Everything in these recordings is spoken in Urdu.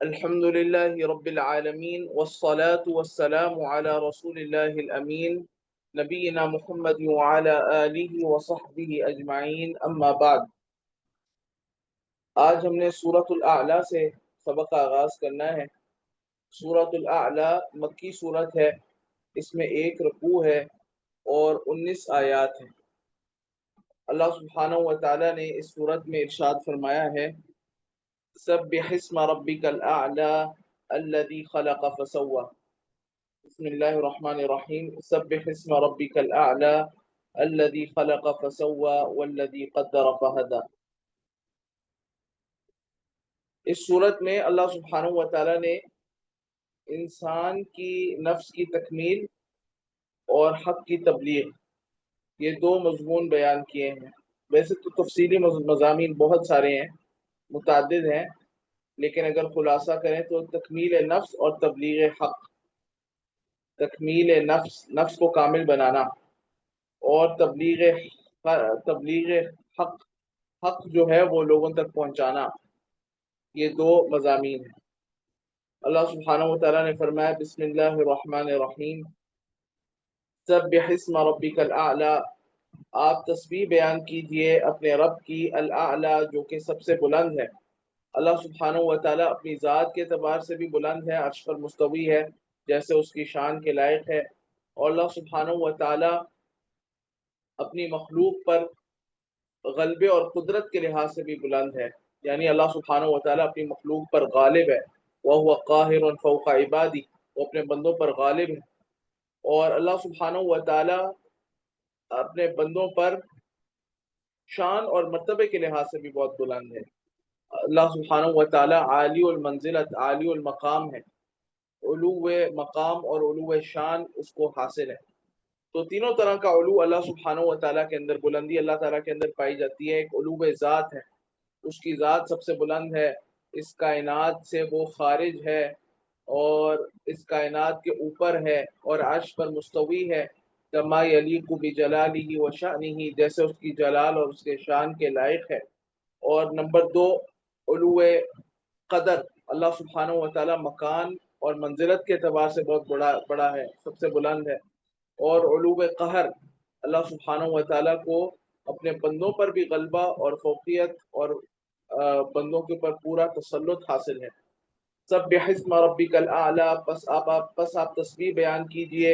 الحمد لله رب العالمين والصلاة والسلام على رسول الله الأمين نبينا محمد وعلى آله وصحبه أجمعين أما بعد. آج ہم نے سورۃ الاعلیٰ سے سبق کا آغاز کرنا ہے. سورۃ الاعلیٰ مکی سورت ہے. اس میں 1 رکوع ہے اور 19 آیات ہیں. اللہ سبحانہ و تعالیٰ نے اس سورت میں ارشاد فرمایا ہے: سبح اسم ربک الاعلی الذی خلق فسوى. بسم اللہ الرحمن الرحیم. سبح اسم ربک الاعلی الذی خلق فسوى والذی قدر فہدى. اس صورت میں اللہ سبحانہ و تعالیٰ نے انسان کی نفس کی تکمیل اور حق کی تبلیغ، یہ 2 مضمون بیان کیے ہیں. ویسے تو تفصیلی مضامین بہت سارے ہیں، متعدد ہیں، لیکن اگر خلاصہ کریں تو تکمیل نفس اور تبلیغ حق. تکمیل نفس کو کامل بنانا، اور تبلیغ حق جو ہے وہ لوگوں تک پہنچانا، یہ 2 مضامین ہیں. اللہ سبحانہ و تعالیٰ نے فرمایا: بسم اللہ الرحمن الرحیم. سبح اسم ربک الاعلی، آپ تسبیح بیان کیجئے اپنے رب کی، الاعلی جو کہ سب سے بلند ہے. اللہ سبحانہ و تعالیٰ اپنی ذات کے اعتبار سے بھی بلند ہے، عرش پر مستوی ہے جیسے اس کی شان کے لائق ہے. اور اللہ سبحانہ و تعالیٰ اپنی مخلوق پر غلبے اور قدرت کے لحاظ سے بھی بلند ہے. یعنی اللہ سبحانہ و تعالیٰ اپنی مخلوق پر غالب ہے. وَهُوَ قَاهِرٌ فَوْقَ عِبَادِهِ، وہ اپنے بندوں پر غالب ہے. اور اللہ سبحانہ و تعالیٰ اپنے بندوں پر شان اور مرتبے کے لحاظ سے بھی بہت بلند ہے. اللہ سبحانہ و تعالیٰ عالی المنزلت، عالی المقام ہے. علو مقام اور علو شان اس کو حاصل ہے. تو تینوں طرح کا علو اللہ سبحانہ و تعالیٰ کے اندر، بلندی اللہ تعالیٰ کے اندر پائی جاتی ہے. ایک علو ذات ہے، اس کی ذات سب سے بلند ہے، اس کائنات سے وہ خارج ہے اور اس کائنات کے اوپر ہے اور عرش پر مستوی ہے. کما یلیق بجلالہ و شأنہ، جیسے اس کی جلال اور اس کے شان کے لائق ہے. اور نمبر 2، علو قدر. اللہ سبحانہ و تعالیٰ مکان اور منزلت کے اعتبار سے بہت بڑا ہے، سب سے بلند ہے. اور علو قہر، اللہ سبحانہ و تعالیٰ کو اپنے بندوں پر بھی غلبہ اور فوقیت اور بندوں کے اوپر پورا تسلط حاصل ہے. سبح اسم ربک الاعلی، پس آپ تسبیح بیان کیجئے،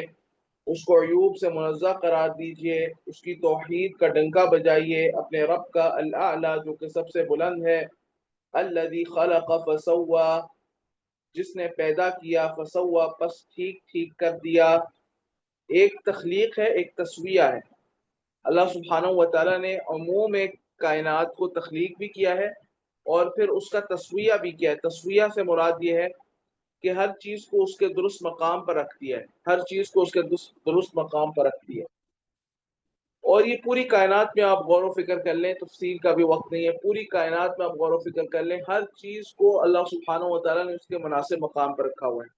اس کو عیوب سے منزہ قرار دیجئے، اس کی توحید کا ڈنکا بجائیے اپنے رب کا، الاعلی جو کہ سب سے بلند ہے. الذی خلق فسوى، جس نے پیدا کیا، فسوى پس ٹھیک کر دیا. ایک تخلیق ہے، ایک تسویہ ہے. اللہ سبحانہ و تعالیٰ نے عموم کائنات کو تخلیق بھی کیا ہے اور پھر اس کا تسویہ بھی کیا ہے. تسویہ سے مراد یہ ہے کہ ہر چیز کو اس کے درست مقام پر رکھ دیا ہے، ہر چیز کو اس کے درست مقام پر رکھ دیا ہے. اور یہ پوری کائنات میں آپ غور و فکر کر لیں، تفصیل کا بھی وقت نہیں ہے، پوری کائنات میں آپ غور و فکر کر لیں، ہر چیز کو اللہ سبحانہ و تعالیٰ نے اس کے مناسب مقام پر رکھا ہوا ہے.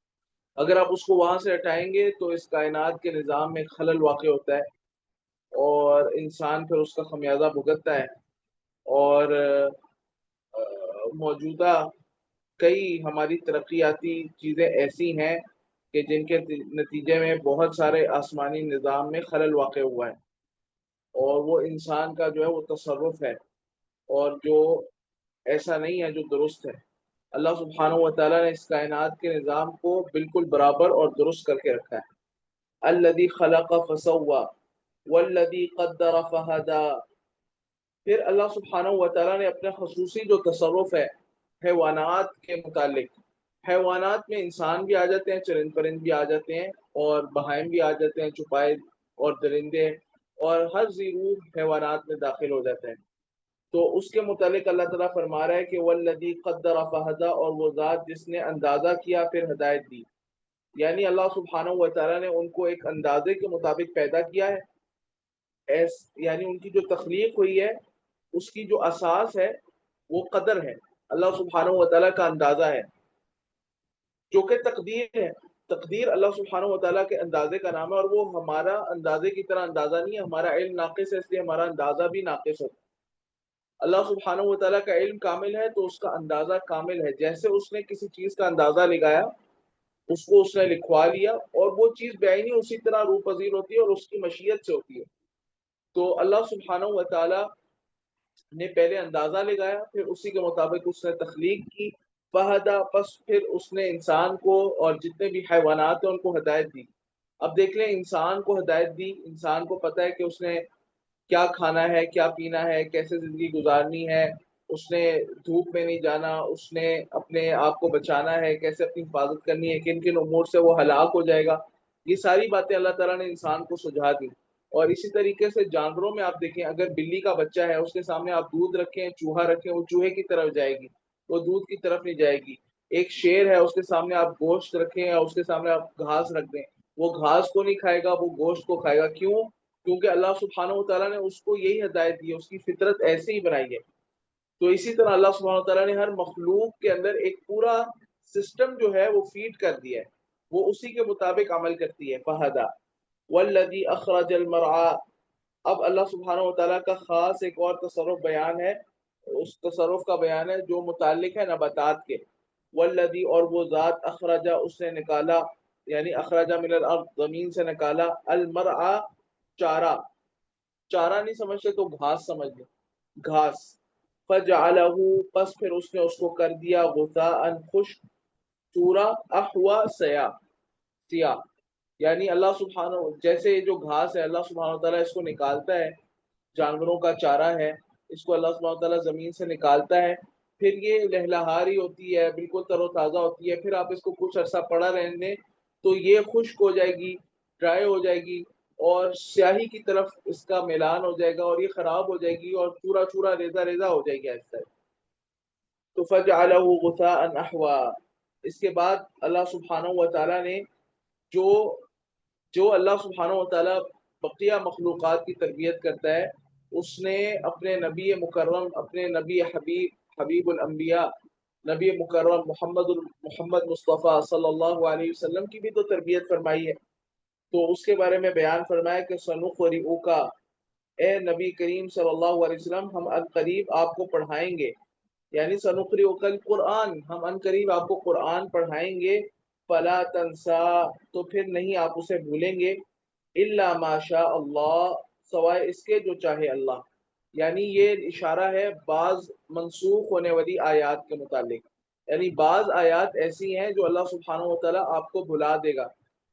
اگر آپ اس کو وہاں سے ہٹائیں گے تو اس کائنات کے نظام میں خلل واقع ہوتا ہے اور انسان پھر اس کا خمیازہ بھگتتا ہے. اور موجودہ کئی ہماری ترقیاتی چیزیں ایسی ہیں کہ جن کے نتیجے میں بہت سارے آسمانی نظام میں خلل واقع ہوا ہے، اور وہ انسان کا جو ہے وہ تصرف ہے، اور جو ایسا نہیں ہے جو درست ہے. اللہ سبحانہ و تعالیٰ نے اس کائنات کے نظام کو بالکل برابر اور درست کر کے رکھا ہے. الذی خلق فسوى والذی قدر فہدى. پھر اللہ سبحانہ و تعالیٰ نے اپنا خصوصی جو تصرف ہے حیوانات کے متعلق، حیوانات میں انسان بھی آ جاتے ہیں، چرند پرند بھی آ جاتے ہیں، اور بہائم بھی آ جاتے ہیں، چوپائے اور درندے، اور ہر ذی روح حیوانات میں داخل ہو جاتے ہیں. تو اس کے متعلق اللہ تعالیٰ فرما رہا ہے کہ والذی قدر فہدى، اور وہ ذات جس نے اندازہ کیا پھر ہدایت دی. یعنی اللہ سبحانہ و تعالیٰ نے ان کو ایک اندازے کے مطابق پیدا کیا ہے. یعنی ان کی جو تخلیق ہوئی ہے اس کی جو اساس ہے وہ قدر ہے، اللہ سبحانہ و تعالیٰ کا اندازہ ہے جو کہ تقدیر ہے. تقدیر اللہ سبحانہ و تعالیٰ کے اندازے کا نام ہے، اور وہ ہمارا اندازے کی طرح اندازہ نہیں ہے. ہمارا علم ناقص ہے، اس لیے ہمارا اندازہ بھی ناقص ہوتا ہے. اللہ سبحانہ و تعالیٰ کا علم کامل ہے تو اس کا اندازہ کامل ہے، جیسے اس نے کسی چیز کا اندازہ لگایا، اس کو اس نے لکھوا لیا، اور وہ چیز بعینی اسی طرح روح پذیر ہوتی ہے اور اس کی مشیت سے ہوتی ہے۔ تو اللہ سبحانہ و تعالیٰ نے پہلے اندازہ لگایا، پھر اسی کے مطابق اس نے تخلیق کی، فہدا، پس پھر اس نے انسان کو اور جتنے بھی حیوانات ہیں ان کو ہدایت دی۔ اب دیکھ لیں، انسان کو ہدایت دی، انسان کو پتہ ہے کہ اس نے کیا کھانا ہے، کیا پینا ہے، کیسے زندگی گزارنی ہے، اس نے دھوپ میں نہیں جانا، اس نے اپنے آپ کو بچانا ہے، کیسے اپنی حفاظت کرنی ہے، کن کن امور سے وہ ہلاک ہو جائے گا۔ یہ ساری باتیں اللہ تعالیٰ نے انسان کو سجھا دی۔ اور اسی طریقے سے جانوروں میں آپ دیکھیں، اگر بلی کا بچہ ہے، اس کے سامنے آپ دودھ رکھیں، چوہا رکھیں، وہ چوہے کی طرف جائے گی، وہ دودھ کی طرف نہیں جائے گی۔ ایک شیر ہے، اس کے سامنے آپ گوشت رکھیں یا اس کے سامنے آپ گھاس رکھ دیں، وہ گھاس کو نہیں کھائے گا، وہ گوشت کو کھائے گا۔ کیوں؟ کیونکہ اللہ سبحانہ و تعالیٰ نے اس کو یہی ہدایت دی ہے، اس کی فطرت ایسے ہی بنائی ہے۔ تو اسی طرح اللہ سبحانہ و تعالیٰ نے ہر مخلوق کے اندر ایک پورا سسٹم جو ہے وہ فیڈ کر دیا ہے، وہ اسی کے مطابق عمل کرتی ہے۔ فہدا والذی اخرج المرعى، اب اللہ سبحانہ و تعالیٰ کا خاص ایک اور تصرف بیان ہے، اس تصرف کا بیان ہے جو متعلق ہے نباتات کے۔ والذی، اور وہ ذات، اخرجہ، اس نے نکالا، یعنی اخرجہ من الارض، زمین سے نکالا، المرعى، چارہ، چارہ نہیں سمجھتے تو گھاس سمجھ لیں، گھاس، فجعلہ، پس پھر اس نے اس کو کر دیا غثاء، خشک، چورا، احوا، سیاہ، سیاہ۔ یعنی اللہ سبحانہ، جیسے یہ جو گھاس ہے اللہ سبحانہ تعالیٰ اس کو نکالتا ہے، جانوروں کا چارہ ہے، اس کو اللہ سبحانہ تعالیٰ زمین سے نکالتا ہے، پھر یہ لہلہاری ہوتی ہے، بالکل تر و تازہ ہوتی ہے، پھر آپ اس کو کچھ عرصہ پڑا رہنے دیں تو یہ خشک ہو جائے گی، ڈرائی ہو جائے گی، اور سیاہی کی طرف اس کا میلان ہو جائے گا، اور یہ خراب ہو جائے گی اور چورا چورا ریزہ ریزہ ہو جائے گی ایسا۔ تو فجعلہ غثاء احوا، اس کے بعد اللہ سبحانہ و تعالیٰ نے جو جو اللہ سبحانہ و تعالیٰ بقیہ مخلوقات کی تربیت کرتا ہے، اس نے اپنے نبی مکرم، اپنے نبی حبیب، حبیب الانبیاء، نبی مکرم محمد مصطفیٰ صلی اللہ علیہ وسلم کی بھی تو تربیت فرمائی ہے۔ تو اس کے بارے میں بیان فرمایا کہ سنقرئک، اے نبی کریم صلی اللہ علیہ وسلم، ہم عنقریب آپ کو پڑھائیں گے، یعنی سنقرئک القرآن، ہم عنقریب آپ کو قرآن پڑھائیں گے، فلا تنسا، تو پھر نہیں آپ اسے بھولیں گے، الا ما شاء اللہ، سوائے اس کے جو چاہے اللہ۔ یعنی یہ اشارہ ہے بعض منسوخ ہونے والی آیات کے متعلق، یعنی بعض آیات ایسی ہیں جو اللہ سبحانہ و تعالیٰ آپ کو بھلا دے گا،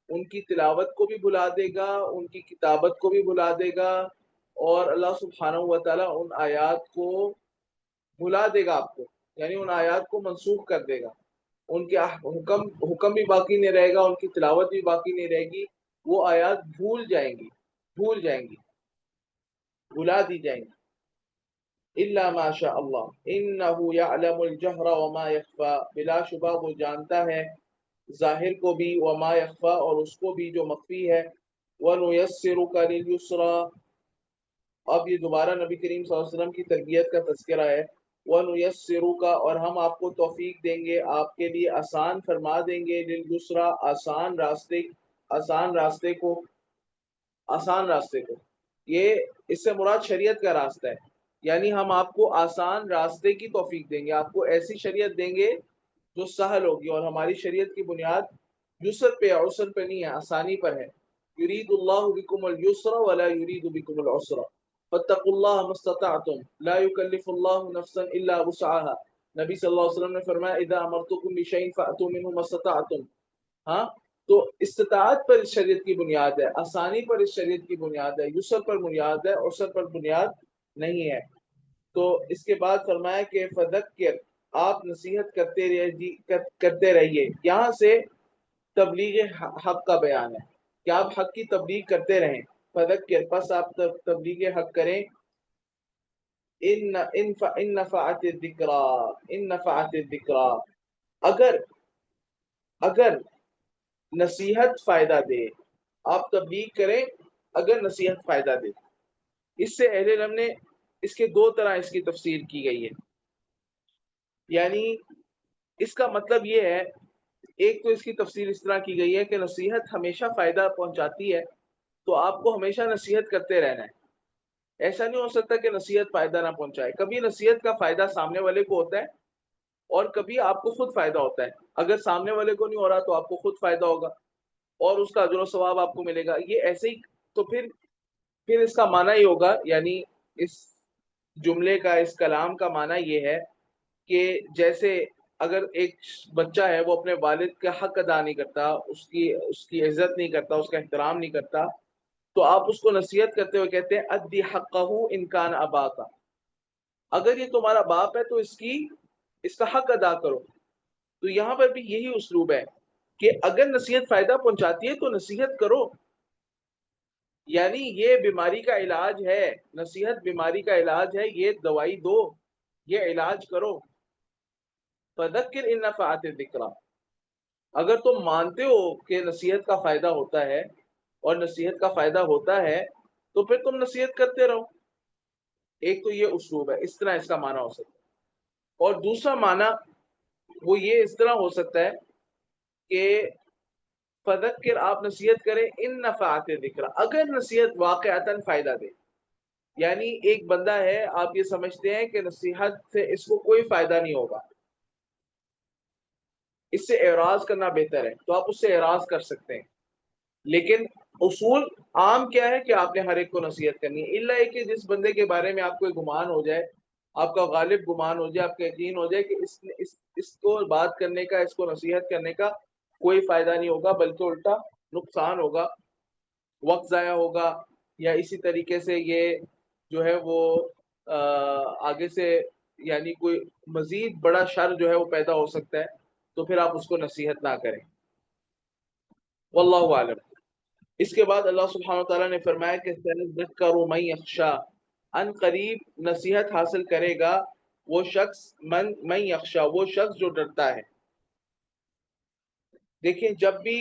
ان کی تلاوت کو بھی بھلا دے گا، ان کی کتابت کو بھی بھلا دے گا، اور اللہ سبحانہ و تعالیٰ ان آیات کو بھلا دے گا آپ کو، یعنی ان آیات کو منسوخ کر دے گا، ان کے حکم بھی باقی نہیں رہے گا، ان کی تلاوت بھی باقی نہیں رہے گی، وہ آیات بھول جائیں گی، بھلا دی جائیں گی۔ الا ما شاء اللہ انه يعلم الجهر وما يخفى، بلا شبہ وہ جانتا ہے ظاہر کو بھی، وما يخفى، اور اس کو بھی جو مخفی ہے، ونيسرك لليسرى، اب یہ دوبارہ نبی کریم صلی اللہ علیہ وسلم کی تربیت کا تذکرہ ہے، وَنُيَسِّرُكَ، اور ہم آپ کو توفیق دیں گے، آپ کے لیے آسان فرما دیں گے، لليسرى، آسان راستے کو، یہ اس سے مراد شریعت کا راستہ ہے، یعنی ہم آپ کو آسان راستے کی توفیق دیں گے، آپ کو ایسی شریعت دیں گے جو سہل ہوگی، اور ہماری شریعت کی بنیاد یسر پہ، عسر پہ نہیں ہے، آسانی پر ہے۔ یرید اللہ بکم اليسر ولا یرید بکم العسر فاتقوا اللہ ما استطعتم لا یکلف اللہ نفسا الا وسعها، نبی صلی اللہ علیہ وسلم نے فرمایا اذا امرتکم بشیء فاتوا منه ما استطعتم، ہاں، تو استطاعت پر اس شریعت کی بنیاد ہے، آسانی پر اس شریعت کی بنیاد ہے، یسر پر بنیاد ہے، عسر پر بنیاد نہیں ہے۔ تو اس کے بعد فرمایا کہ فذکر، آپ نصیحت کرتے رہیے، یہاں سے تبلیغ حق کا بیان ہے کہ آپ حق کی تبلیغ کرتے رہیں، فذکر، پس آپ تبلیغ حق کریں، ان نفعت الذکری، ان نفعت الذکری، اگر اگر نصیحت فائدہ دے، آپ تبلیغ کریں اگر نصیحت فائدہ دے۔ اس سے اہل علم نے اس کے دو طرح اس کی تفسیر کی گئی ہے، یعنی اس کا مطلب یہ ہے، ایک تو اس کی تفسیر اس طرح کی گئی ہے کہ نصیحت ہمیشہ فائدہ پہنچاتی ہے، تو آپ کو ہمیشہ نصیحت کرتے رہنا ہے، ایسا نہیں ہو سکتا کہ نصیحت فائدہ نہ پہنچائے. کبھی نصیحت کا فائدہ سامنے والے کو ہوتا ہے اور کبھی آپ کو خود فائدہ ہوتا ہے. اگر سامنے والے کو نہیں ہو رہا تو آپ کو خود فائدہ ہوگا اور اس کا اجر و ثواب آپ کو ملے گا. یہ ایسے ہی. تو پھر اس کا معنی یہ ہوگا، یعنی اس جملے کا، اس کلام کا معنی یہ ہے کہ جیسے اگر ایک بچہ ہے وہ اپنے والد کا حق ادا نہیں کرتا، اس کی عزت نہیں کرتا، اس کا احترام نہیں کرتا، تو آپ اس کو نصیحت کرتے ہوئے کہتے ہیں ادی حقہ ان کان اباکا، اگر یہ تمہارا باپ ہے تو اس کا حق ادا کرو. تو یہاں پر بھی یہی اسلوب ہے کہ اگر نصیحت فائدہ پہنچاتی ہے تو نصیحت کرو. یعنی یہ بیماری کا علاج ہے، نصیحت بیماری کا علاج ہے، یہ دوائی دو، یہ علاج کرو. فذکر ان نفعت الذکریٰ، اگر تم مانتے ہو کہ نصیحت کا فائدہ ہوتا ہے اور نصیحت کا فائدہ ہوتا ہے تو پھر تم نصیحت کرتے رہو. ایک تو یہ اسلوب ہے، اس طرح اس کا معنی ہو سکتا ہے. اور دوسرا معنی وہ یہ اس طرح ہو سکتا ہے کہ فذکر، آپ نصیحت کریں ان نفعت الذکریٰ، اگر نصیحت واقعتاً فائدہ دے. یعنی ایک بندہ ہے، آپ یہ سمجھتے ہیں کہ نصیحت سے اس کو کوئی فائدہ نہیں ہوگا، اس سے اعراض کرنا بہتر ہے، تو آپ اس سے اعراض کر سکتے ہیں. لیکن اصول عام کیا ہے کہ آپ نے ہر ایک کو نصیحت کرنی ہے، الا ہے کہ جس بندے کے بارے میں آپ کو گمان ہو جائے، آپ کا غالب گمان ہو جائے، آپ کا یقین ہو جائے کہ اس کو بات کرنے کا، اس کو نصیحت کرنے کا کوئی فائدہ نہیں ہوگا بلکہ الٹا نقصان ہوگا، وقت ضائع ہوگا، یا اسی طریقے سے یہ جو ہے وہ آگے سے یعنی کوئی مزید بڑا شر جو ہے وہ پیدا ہو سکتا ہے، تو پھر آپ اس کو نصیحت نہ کریں. واللہ عالم. اس کے بعد اللہ سبحانہ وتعالیٰ نے فرمایا کہ سَنَذَّكَّرُ مَن یخشا، ان قریب نصیحت حاصل کرے گا وہ شخص، من یخشا، وہ شخص جو ڈرتا ہے. دیکھیں جب بھی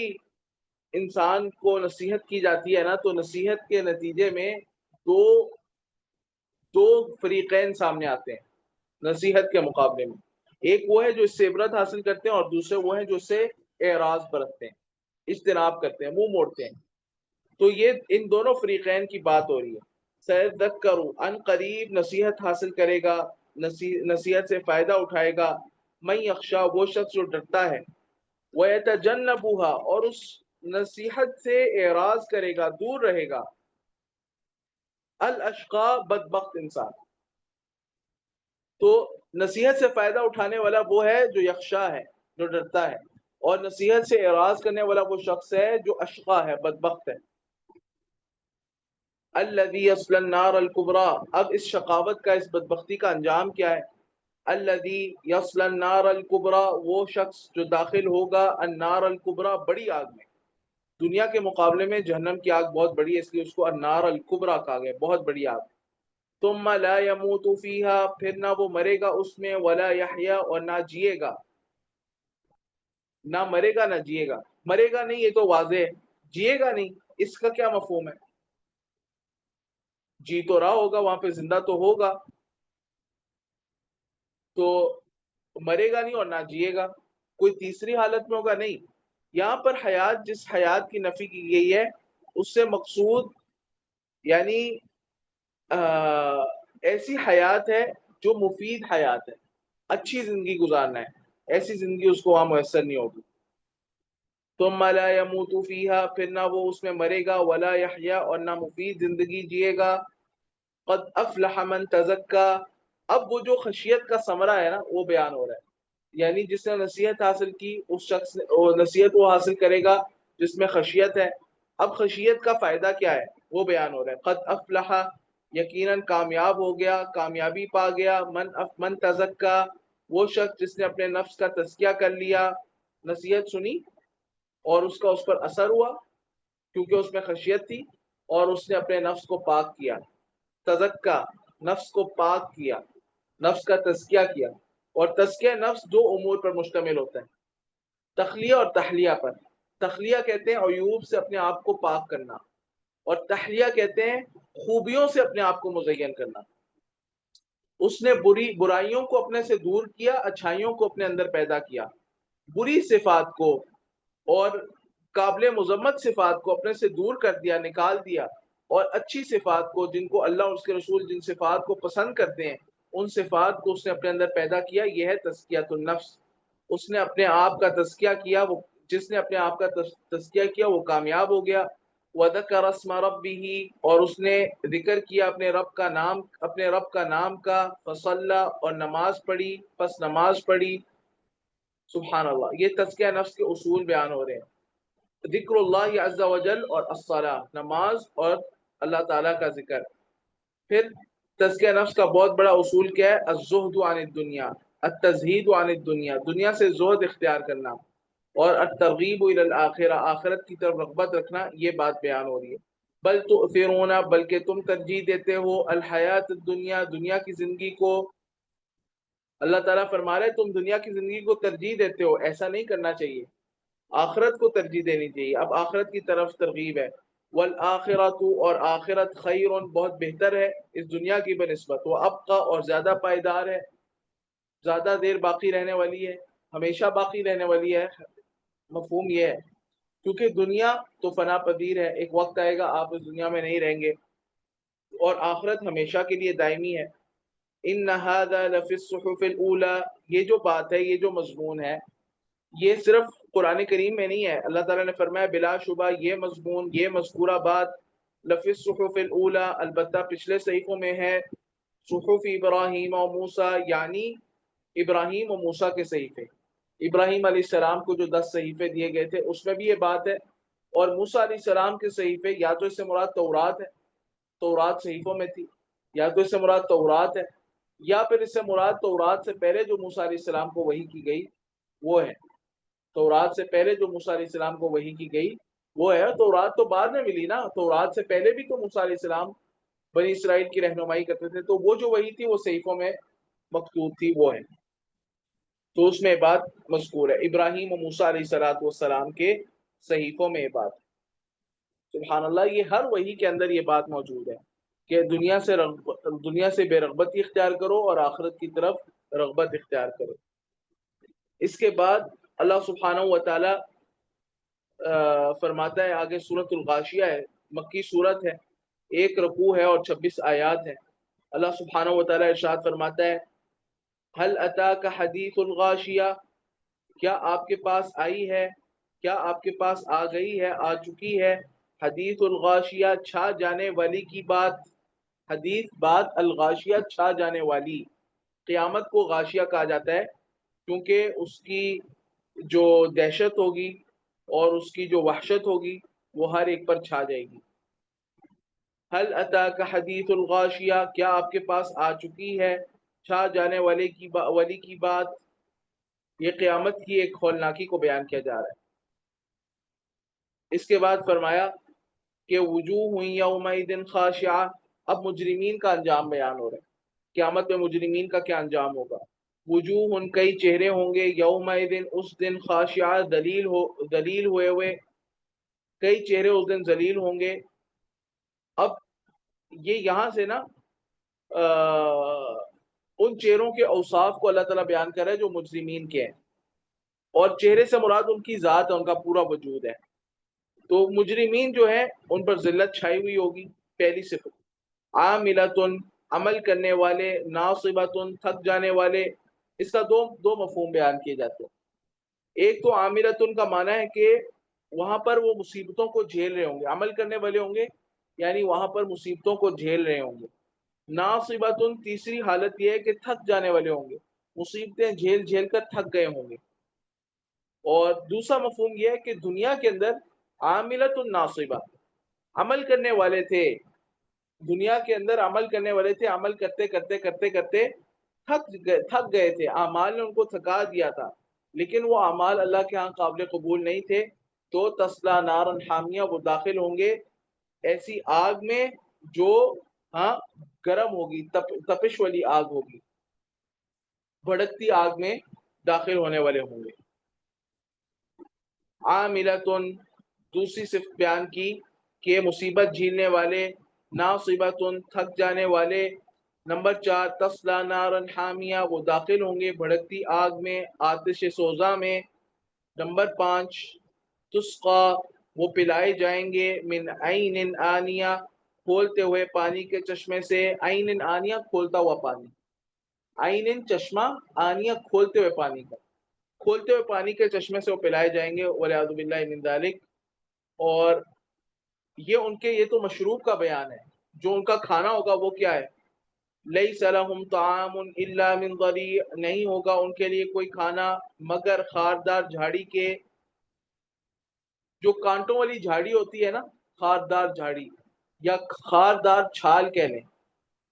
انسان کو نصیحت کی جاتی ہے نا تو نصیحت کے نتیجے میں دو دو فریقین سامنے آتے ہیں نصیحت کے مقابلے میں. ایک وہ ہے جو اس سے عبرت حاصل کرتے ہیں اور دوسرے وہ ہیں جو اس سے اعراض برتتے ہیں، اجتناب کرتے ہیں، منہ موڑتے ہیں. تو یہ ان دونوں فریقین کی بات ہو رہی ہے. سَيَذَّكَّرُ، ان قریب نصیحت حاصل کرے گا، نصیحت سے فائدہ اٹھائے گا، من یخشا، وہ شخص جو ڈرتا ہے، وَيَتَجَنَّبُهَا، اور اس نصیحت سے اعراض کرے گا، دور رہے گا، الاشقا، بدبخت انسان. تو نصیحت سے فائدہ اٹھانے والا وہ ہے جو یخشا ہے، جو ڈرتا ہے، اور نصیحت سے اعراض کرنے والا وہ شخص ہے جو اشقا ہے، بدبخت ہے. الذی یصلی النار الکبریٰ، اب اس شقاوت کا، اس بدبختی کا انجام کیا ہے؟ الذی یصلی النار الکبریٰ، وہ شخص جو داخل ہوگا النار الکبریٰ، بڑی آگ میں. دنیا کے مقابلے میں جہنم کی آگ بہت بڑی ہے، اس لیے اس کو النار الکبریٰ کہا گیا، بہت بڑی آگ. ثم لا يموت فیہا، پھر نہ وہ مرے گا اس میں، ولا یحیا، اور نہ جیے گا. نہ مرے گا نہ جیے گا. مرے گا نہیں، یہ تو واضح ہے. جیے گا نہیں، اس کا کیا مفہوم ہے؟ جی تو رہا ہوگا وہاں پہ، زندہ تو ہوگا، تو مرے گا نہیں اور نہ جیے گا. کوئی تیسری حالت میں ہوگا؟ نہیں. یہاں پر حیات، جس حیات کی نفی کی گئی ہے اس سے مقصود یعنی ایسی حیات ہے جو مفید حیات ہے، اچھی زندگی گزارنا ہے، ایسی زندگی اس کو وہاں میسر نہیں ہوگی. ثم لا يموت فیہا، پھر نہ وہ اس میں مرے گا، ولا یحیا، اور نہ مفید زندگی جیے گا. قد افلح من تزکا، اب وہ جو خشیت کا ثمرہ ہے نا وہ بیان ہو رہا ہے. یعنی جس نے نصیحت حاصل کی اس شخص نے، نصیحت وہ حاصل کرے گا جس میں خشیت ہے. اب خشیت کا فائدہ کیا ہے وہ بیان ہو رہا ہے. قد افلح، یقیناً کامیاب ہو گیا، کامیابی پا گیا، من تزکا، وہ شخص جس نے اپنے نفس کا تزکیہ کر لیا، نصیحت سنی اور اس کا اس پر اثر ہوا کیونکہ اس میں خشیت تھی، اور اس نے اپنے نفس کو پاک کیا. تزکا، نفس کو پاک کیا، نفس کا تزکیہ کیا. اور تزکیہ نفس دو امور پر مشتمل ہوتا ہے، تخلیہ اور تحلیہ پر. تخلیہ کہتے ہیں عیوب سے اپنے آپ کو پاک کرنا، اور تحلیہ کہتے ہیں خوبیوں سے اپنے آپ کو مزین کرنا. اس نے برائیوں کو اپنے سے دور کیا، اچھائیوں کو اپنے اندر پیدا کیا. بری صفات کو اور قابل مذمت صفات کو اپنے سے دور کر دیا، نکال دیا، اور اچھی صفات کو، جن کو اللہ اور اس کے رسول جن صفات کو پسند کرتے ہیں، ان صفات کو اس نے اپنے اندر پیدا کیا. یہ ہے تزکیۃ النفس. اس نے اپنے آپ کا تزکیہ کیا. وہ جس نے اپنے آپ کا تزکیہ کیا وہ کامیاب ہو گیا. وَذَكَرَ اسْمَ رَبِّهِ، اور اس نے ذکر کیا اپنے رب کا نام کا. فصلى، اور نماز پڑھی، پس نماز پڑھی. سبحان اللہ، یہ تزکیہ نفس کے اصول بیان ہو رہے ہیں. ذکر اللہ عز و جل اور الصلاۃ، نماز اور اللہ تعالیٰ کا ذکر. پھر تزکیہ نفس کا بہت بڑا اصول کیا ہے؟ الزہد عن الدنیا، التزہید عن الدنیا، دنیا سے زہد اختیار کرنا. اور الترغیب الی الآخرہ، آخرت کی طرف رغبت رکھنا. یہ بات بیان ہو رہی ہے. بل تؤثرون، بلکہ تم ترجیح دیتے ہو الحیات الدنیا، دنیا کی زندگی کو. اللہ تعالیٰ فرما رہے تم دنیا کی زندگی کو ترجیح دیتے ہو، ایسا نہیں کرنا چاہیے، آخرت کو ترجیح دینی چاہیے. اب آخرت کی طرف ترغیب ہے. والآخرۃ، اور آخرت خیر، بہت بہتر ہے اس دنیا کی بنسبت. وہ ابقیٰ، اور زیادہ پائیدار ہے، زیادہ دیر باقی رہنے والی ہے، ہمیشہ باقی رہنے والی ہے. مفہوم یہ ہے کیونکہ دنیا تو فنا پذیر ہے، ایک وقت آئے گا آپ اس دنیا میں نہیں رہیں گے، اور آخرت ہمیشہ کے لیے دائمی ہے. ان هذا لفی الصحف الاولى، یہ جو بات ہے، یہ جو مضمون ہے، یہ صرف قرآن کریم میں نہیں ہے. اللہ تعالیٰ نے فرمایا بلا شبہ یہ مضمون، یہ مذکورہ بات لفی الصحف الاولى، البتہ پچھلے صحیفوں میں ہے. صحف ابراہیم و موسیٰ، یعنی ابراہیم و موسیٰ کے صحیفے. ابراہیم علیہ السلام کو جو 10 صحیفے دیے گئے تھے اس میں بھی یہ بات ہے. اور موسیٰ علیہ السلام کے صحیفے، یا تو اس سے مراد تورات ہے، تورات صحیفوں میں تھی، یا تو اس سے مراد تورات ہے، یا پھر اس سے مراد تورات سے پہلے جو موسیٰ علیہ السلام کو وحی کی گئی وہ ہے. تورات سے پہلے جو موسیٰ علیہ السلام کو وحی کی گئی وہ ہے. تورات تو بعد میں ملی نا، تورات سے پہلے بھی تو موسیٰ علیہ السلام بنی اسرائیل کی رہنمائی کرتے تھے، تو وہ جو وحی تھی وہ صحیفوں میں مکتوب تھی، وہ ہے. تو اس میں بات مذکور ہے، ابراہیم و موسیٰ علیہ السلام کے صحیفوں میں یہ بات. سبحان اللہ، یہ ہر وحی کے اندر یہ بات موجود ہے کہ دنیا سے بے رغبتی اختیار کرو اور آخرت کی طرف رغبت اختیار کرو. اس کے بعد اللہ سبحانہ و تعالی فرماتا ہے آگے، سورۃ الغاشیہ ہے، مکی سورت ہے، 1 رکوع ہے اور 26 آیات ہیں. اللہ سبحانہ و تعالی ارشاد فرماتا ہے هل اتاک حدیث الغاشیہ، کیا آپ کے پاس آئی ہے، کیا آپ کے پاس آ گئی ہے، آ چکی ہے، حدیث الغاشیہ، چھا جانے والی کی بات. حدیث بات، الغاشیہ چھا جانے والی. قیامت کو غاشیہ کہا جاتا ہے کیونکہ اس کی جو دہشت ہوگی اور اس کی جو وحشت ہوگی وہ ہر ایک پر چھا جائے گی. هل اتاک حدیث الغاشیہ، کیا آپ کے پاس آ چکی ہے چھا جانے والی کی بات. یہ قیامت کی ایک ہولناکی کو بیان کیا جا رہا ہے. اس کے بعد فرمایا کہ وجوہ یومئذ خاشعہ، اب مجرمین کا انجام بیان ہو رہا ہے. قیامت میں مجرمین کا کیا انجام ہوگا. وجوہ، کئی چہرے ہوں گے، یومئذ، اس دن، خاشعہ، دلیل ہوئے، کئی چہرے اس دن ذلیل ہوں گے. اب یہ یہاں سے نا ان چہروں کے اوصاف کو اللہ تعالیٰ بیان کر رہا ہے جو مجرمین کے ہیں، اور چہرے سے مراد ان کی ذات ہے، ان کا پورا وجود ہے. تو مجرمین جو ہیں ان پر ذلت چھائی ہوئی ہوگی، پہلی صفت. عاملۃ، عمل کرنے والے، ناصبۃ، تھک جانے والے. اس کا دو مفہوم بیان کیے جاتے ہیں. ایک تو عاملۃ کا معنی ہے کہ وہاں پر وہ مصیبتوں کو جھیل رہے ہوں گے، عمل کرنے والے ہوں گے یعنی وہاں پر مصیبتوں کو جھیل رہے ہوں گے. ناصبۃ، تیسری حالت یہ ہے کہ تھک جانے والے ہوں گے، مصیبتیں جھیل جھیل کر تھک گئے ہوں گے. اور دوسرا مفہوم یہ ہے کہ دنیا کے اندر عاملۃ ناصبہ، عمل کرنے والے تھے، دنیا کے اندر عمل کرنے والے تھے، عمل کرتے کرتے کرتے کرتے تھک گئے تھے، اعمال نے ان کو تھکا دیا تھا، لیکن وہ اعمال اللہ کے ہاں قابل قبول نہیں تھے. تو تسلا نارا حامیہ، وہ داخل ہوں گے ایسی آگ میں جو گرم ہوگی، تپش والی آگ ہوگی، بھڑکتی آگ میں داخل ہونے والے ہوں گے. عاملۃ، دوسری صفت بیان کی کہ مصیبت جھیلنے والے، ناصبۃ، تھک جانے والے. نمبر 4 تسلا نارا حامیہ، وہ داخل ہوں گے بھڑکتی آگ میں، آتش سوزاں میں. نمبر 5 تسقا، وہ پلائے جائیں گے، من عین آنیہ، کھولتے ہوئے پانی کے چشمے سے، عین آنیا کھولتا ہوا پانی، عین چشمہ، آنیا کھولتے ہوئے پانی کا، کھولتے ہوئے پانی کے چشمے سے وہ پلائے جائیں گے، والعیاذ باللہ من ذالک۔ اور یہ تو مشروب کا بیان ہے، جو ان کا کھانا ہوگا وہ کیا ہے؟ لیس لہم طعام الا من ضریع، نہیں ہوگا ان کے لیے کوئی کھانا مگر خاردار جھاڑی کے، جو کانٹوں والی جھاڑی ہوتی ہے نا، خاردار جھاڑی یا خاردار چھال کہہ لیں،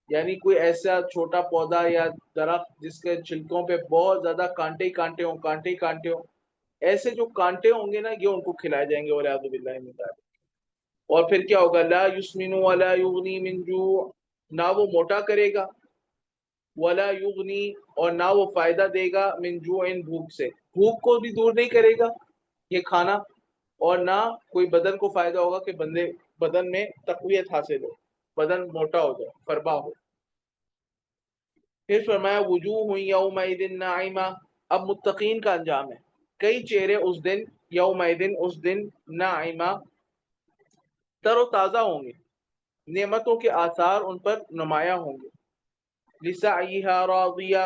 یعنی کوئی ایسا چھوٹا پودا یا درخت جس کے چھلکوں پہ بہت زیادہ کانٹے ہی کانٹے ہوں، کانٹے ہی کانٹے ہوں، ایسے جو کانٹے ہوں گے نا، یہ ان کو کھلائے جائیں گے، والعیاذ باللہ من ذالک۔ اور پھر کیا ہوگا؟ لا یسمن ولا یغنی من جوع، نہ وہ موٹا کرے گا، ولا یغنی، اور نہ وہ فائدہ دے گا، من جوع، بھوک سے، بھوک کو بھی دور نہیں کرے گا یہ کھانا، اور نہ کوئی بدن کو فائدہ ہوگا کہ بدن میں تقویت حاصل ہو، بدن موٹا ہو جائے، فربا ہو۔ پھر فرمایا وجوہ یومئذ ناعمہ، اب متقین کا انجام ہے، کئی چہرے اس دن، یومئذ اس دن، ناعمہ تر و تازہ ہوں گے، نعمتوں کے آثار ان پر نمایاں ہوں گے، لسعیہا راضیہ،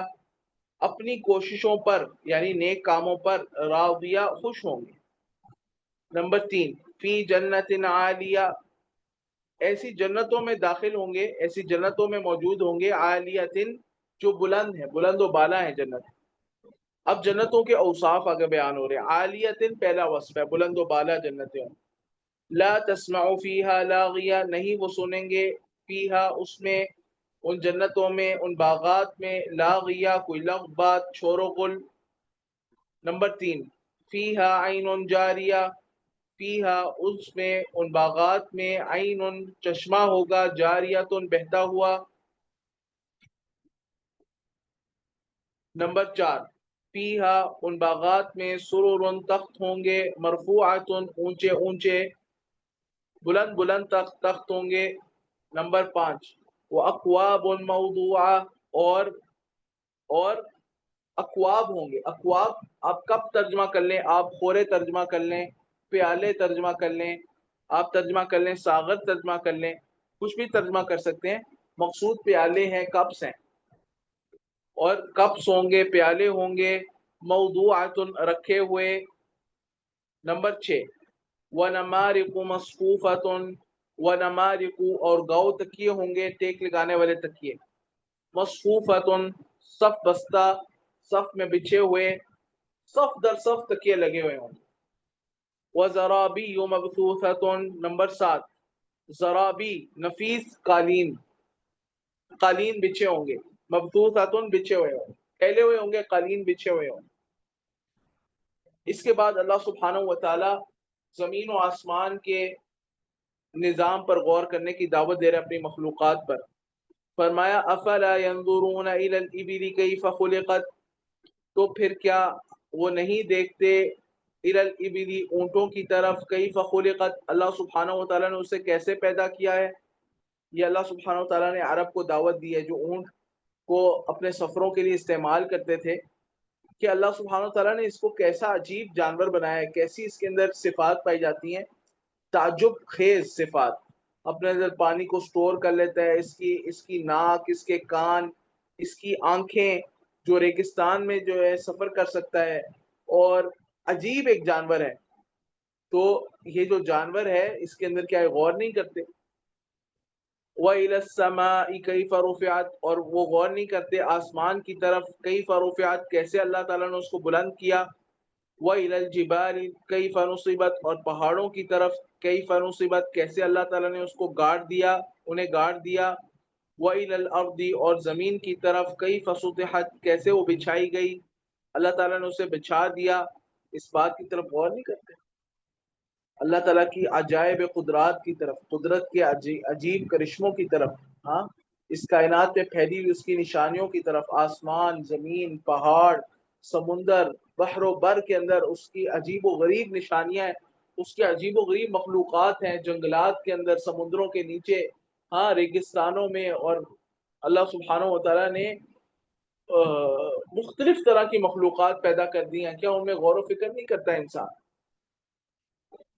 اپنی کوششوں پر یعنی نیک کاموں پر، راضیہ خوش ہوں گے۔ نمبر 3، فی جنت عالیہ، ایسی جنتوں میں داخل ہوں گے، ایسی جنتوں میں موجود ہوں گے، عالیتن جو بلند ہے، بلند و بالا ہے جنت۔ اب جنتوں کے اوصاف آگے بیان ہو رہے ہیں، عالیتن پہلا وصف ہے، بلند و بالا جنتیں ہوں۔ لا تسمع فیہا لاغیہ، نہیں وہ سنیں گے، فیہا اس میں، ان جنتوں میں، ان باغات میں، لاغیہ کوئی لغو بات، شور و غل۔ نمبر 3، فیہا عین جاریہ، فیہا اس میں، ان باغات میں، عین چشمہ ہوگا، جاریتن بہتا ہوا۔ نمبر 4، فیہا ان باغات میں، سرر تخت ہوں گے، مرفوعتن اونچے اونچے، بلند بلند تخت ہوں گے۔ نمبر 5، وہ اکواب موضوعہ، اور اکواب ہوں گے، اکواب آپ کب ترجمہ کر لیں، آپ خورے ترجمہ کر لیں، پیالے ترجمہ کر لیں، آپ ترجمہ کر لیں، ساغر ترجمہ کر لیں، کچھ بھی ترجمہ کر سکتے ہیں، مقصود پیالے ہیں، کپس ہیں، اور کپس ہوں گے، پیالے ہوں گے، موضوعات رکھے ہوئے۔ نمبر 6، وَنَمَارِقُ مَصْفُوفَةٌ، وَنَمَارِقُ اور گاؤ تکیے ہوں گے، ٹیک لگانے والے تکیے، مصفوفتن صف بستہ، صف میں بچھے ہوئے، صف در صف تکیے لگے ہوئے ہوں گے۔ وَزَرَابِيُّ مَبْثُوثَةٌ، نمبر 7، زرابی نفیس قالین، قالین بچھے ہوں گے، مبثوثۃ بچھے ہوئے ہوں گے، پھیلے ہوئے ہوں گے، قالین بچھے ہوئے ہوں گے۔ اس کے بعد اللہ سبحانہ و تعالی زمین و آسمان کے نظام پر غور کرنے کی دعوت دے رہے اپنی مخلوقات پر۔ فرمایا افلا ينظرون الى الابل كيف خلقت، تو پھر کیا وہ نہیں دیکھتے، الى الابل اونٹوں کی طرف، كيف خلقت اللہ سبحانہ و تعالیٰ نے اسے کیسے پیدا کیا ہے۔ یہ اللہ سبحانہ و تعالیٰ نے عرب کو دعوت دی ہے، جو اونٹ کو اپنے سفروں کے لیے استعمال کرتے تھے، کہ اللہ سبحانہ و تعالیٰ نے اس کو کیسا عجیب جانور بنایا ہے، کیسی اس کے اندر صفات پائی جاتی ہیں، تعجب خیز صفات، اپنے اندر پانی کو سٹور کر لیتا ہے، اس کی ناک، اس کے کان، اس کی آنکھیں، جو ریگستان میں جو ہے سفر کر سکتا ہے، اور عجیب ایک جانور ہے۔ تو یہ جو جانور ہے اس کے اندر کیا غور نہیں کرتے؟ وَإِلَى السَّمَاءِ كَيْفَ رُفِعَتْ، اور وہ غور نہیں کرتے آسمان کی طرف، كَيْفَ رُفِعَتْ کیسے اللہ تعالیٰ نے اس کو بلند کیا۔ وَإِلَى الْجِبَالِ كَيْفَ نُصِبَتْ، اور پہاڑوں کی طرف، كَيْفَ نُصِبَتْ کیسے اللہ تعالیٰ نے اس کو گاڑ دیا، انہیں گاڑ دیا۔ وَإِلَى الْأَرْضِ، اور زمین کی طرف، كَيْفَ سُطِحَتْ کیسے وہ بچھائی گئی، اللہ تعالیٰ نے اسے بچھا دیا۔ اس بات کی طرف غور نہیں کرتے، اللہ تعالیٰ کی عجائب قدرات کی طرف، قدرت کے عجیب کرشموں کی طرف، ہاں، اس کائنات میں پھیلی ہوئی اس کی نشانیوں کی طرف، آسمان، زمین، پہاڑ، سمندر، بحر و بر کے اندر اس کی عجیب و غریب نشانیاں ہیں، اس کی عجیب و غریب مخلوقات ہیں، جنگلات کے اندر، سمندروں کے نیچے، ہاں، ریگستانوں میں، اور اللہ سبحانہ و تعالیٰ نے مختلف طرح کی مخلوقات پیدا کر دی ہیں، کیا ان میں غور و فکر نہیں کرتا انسان؟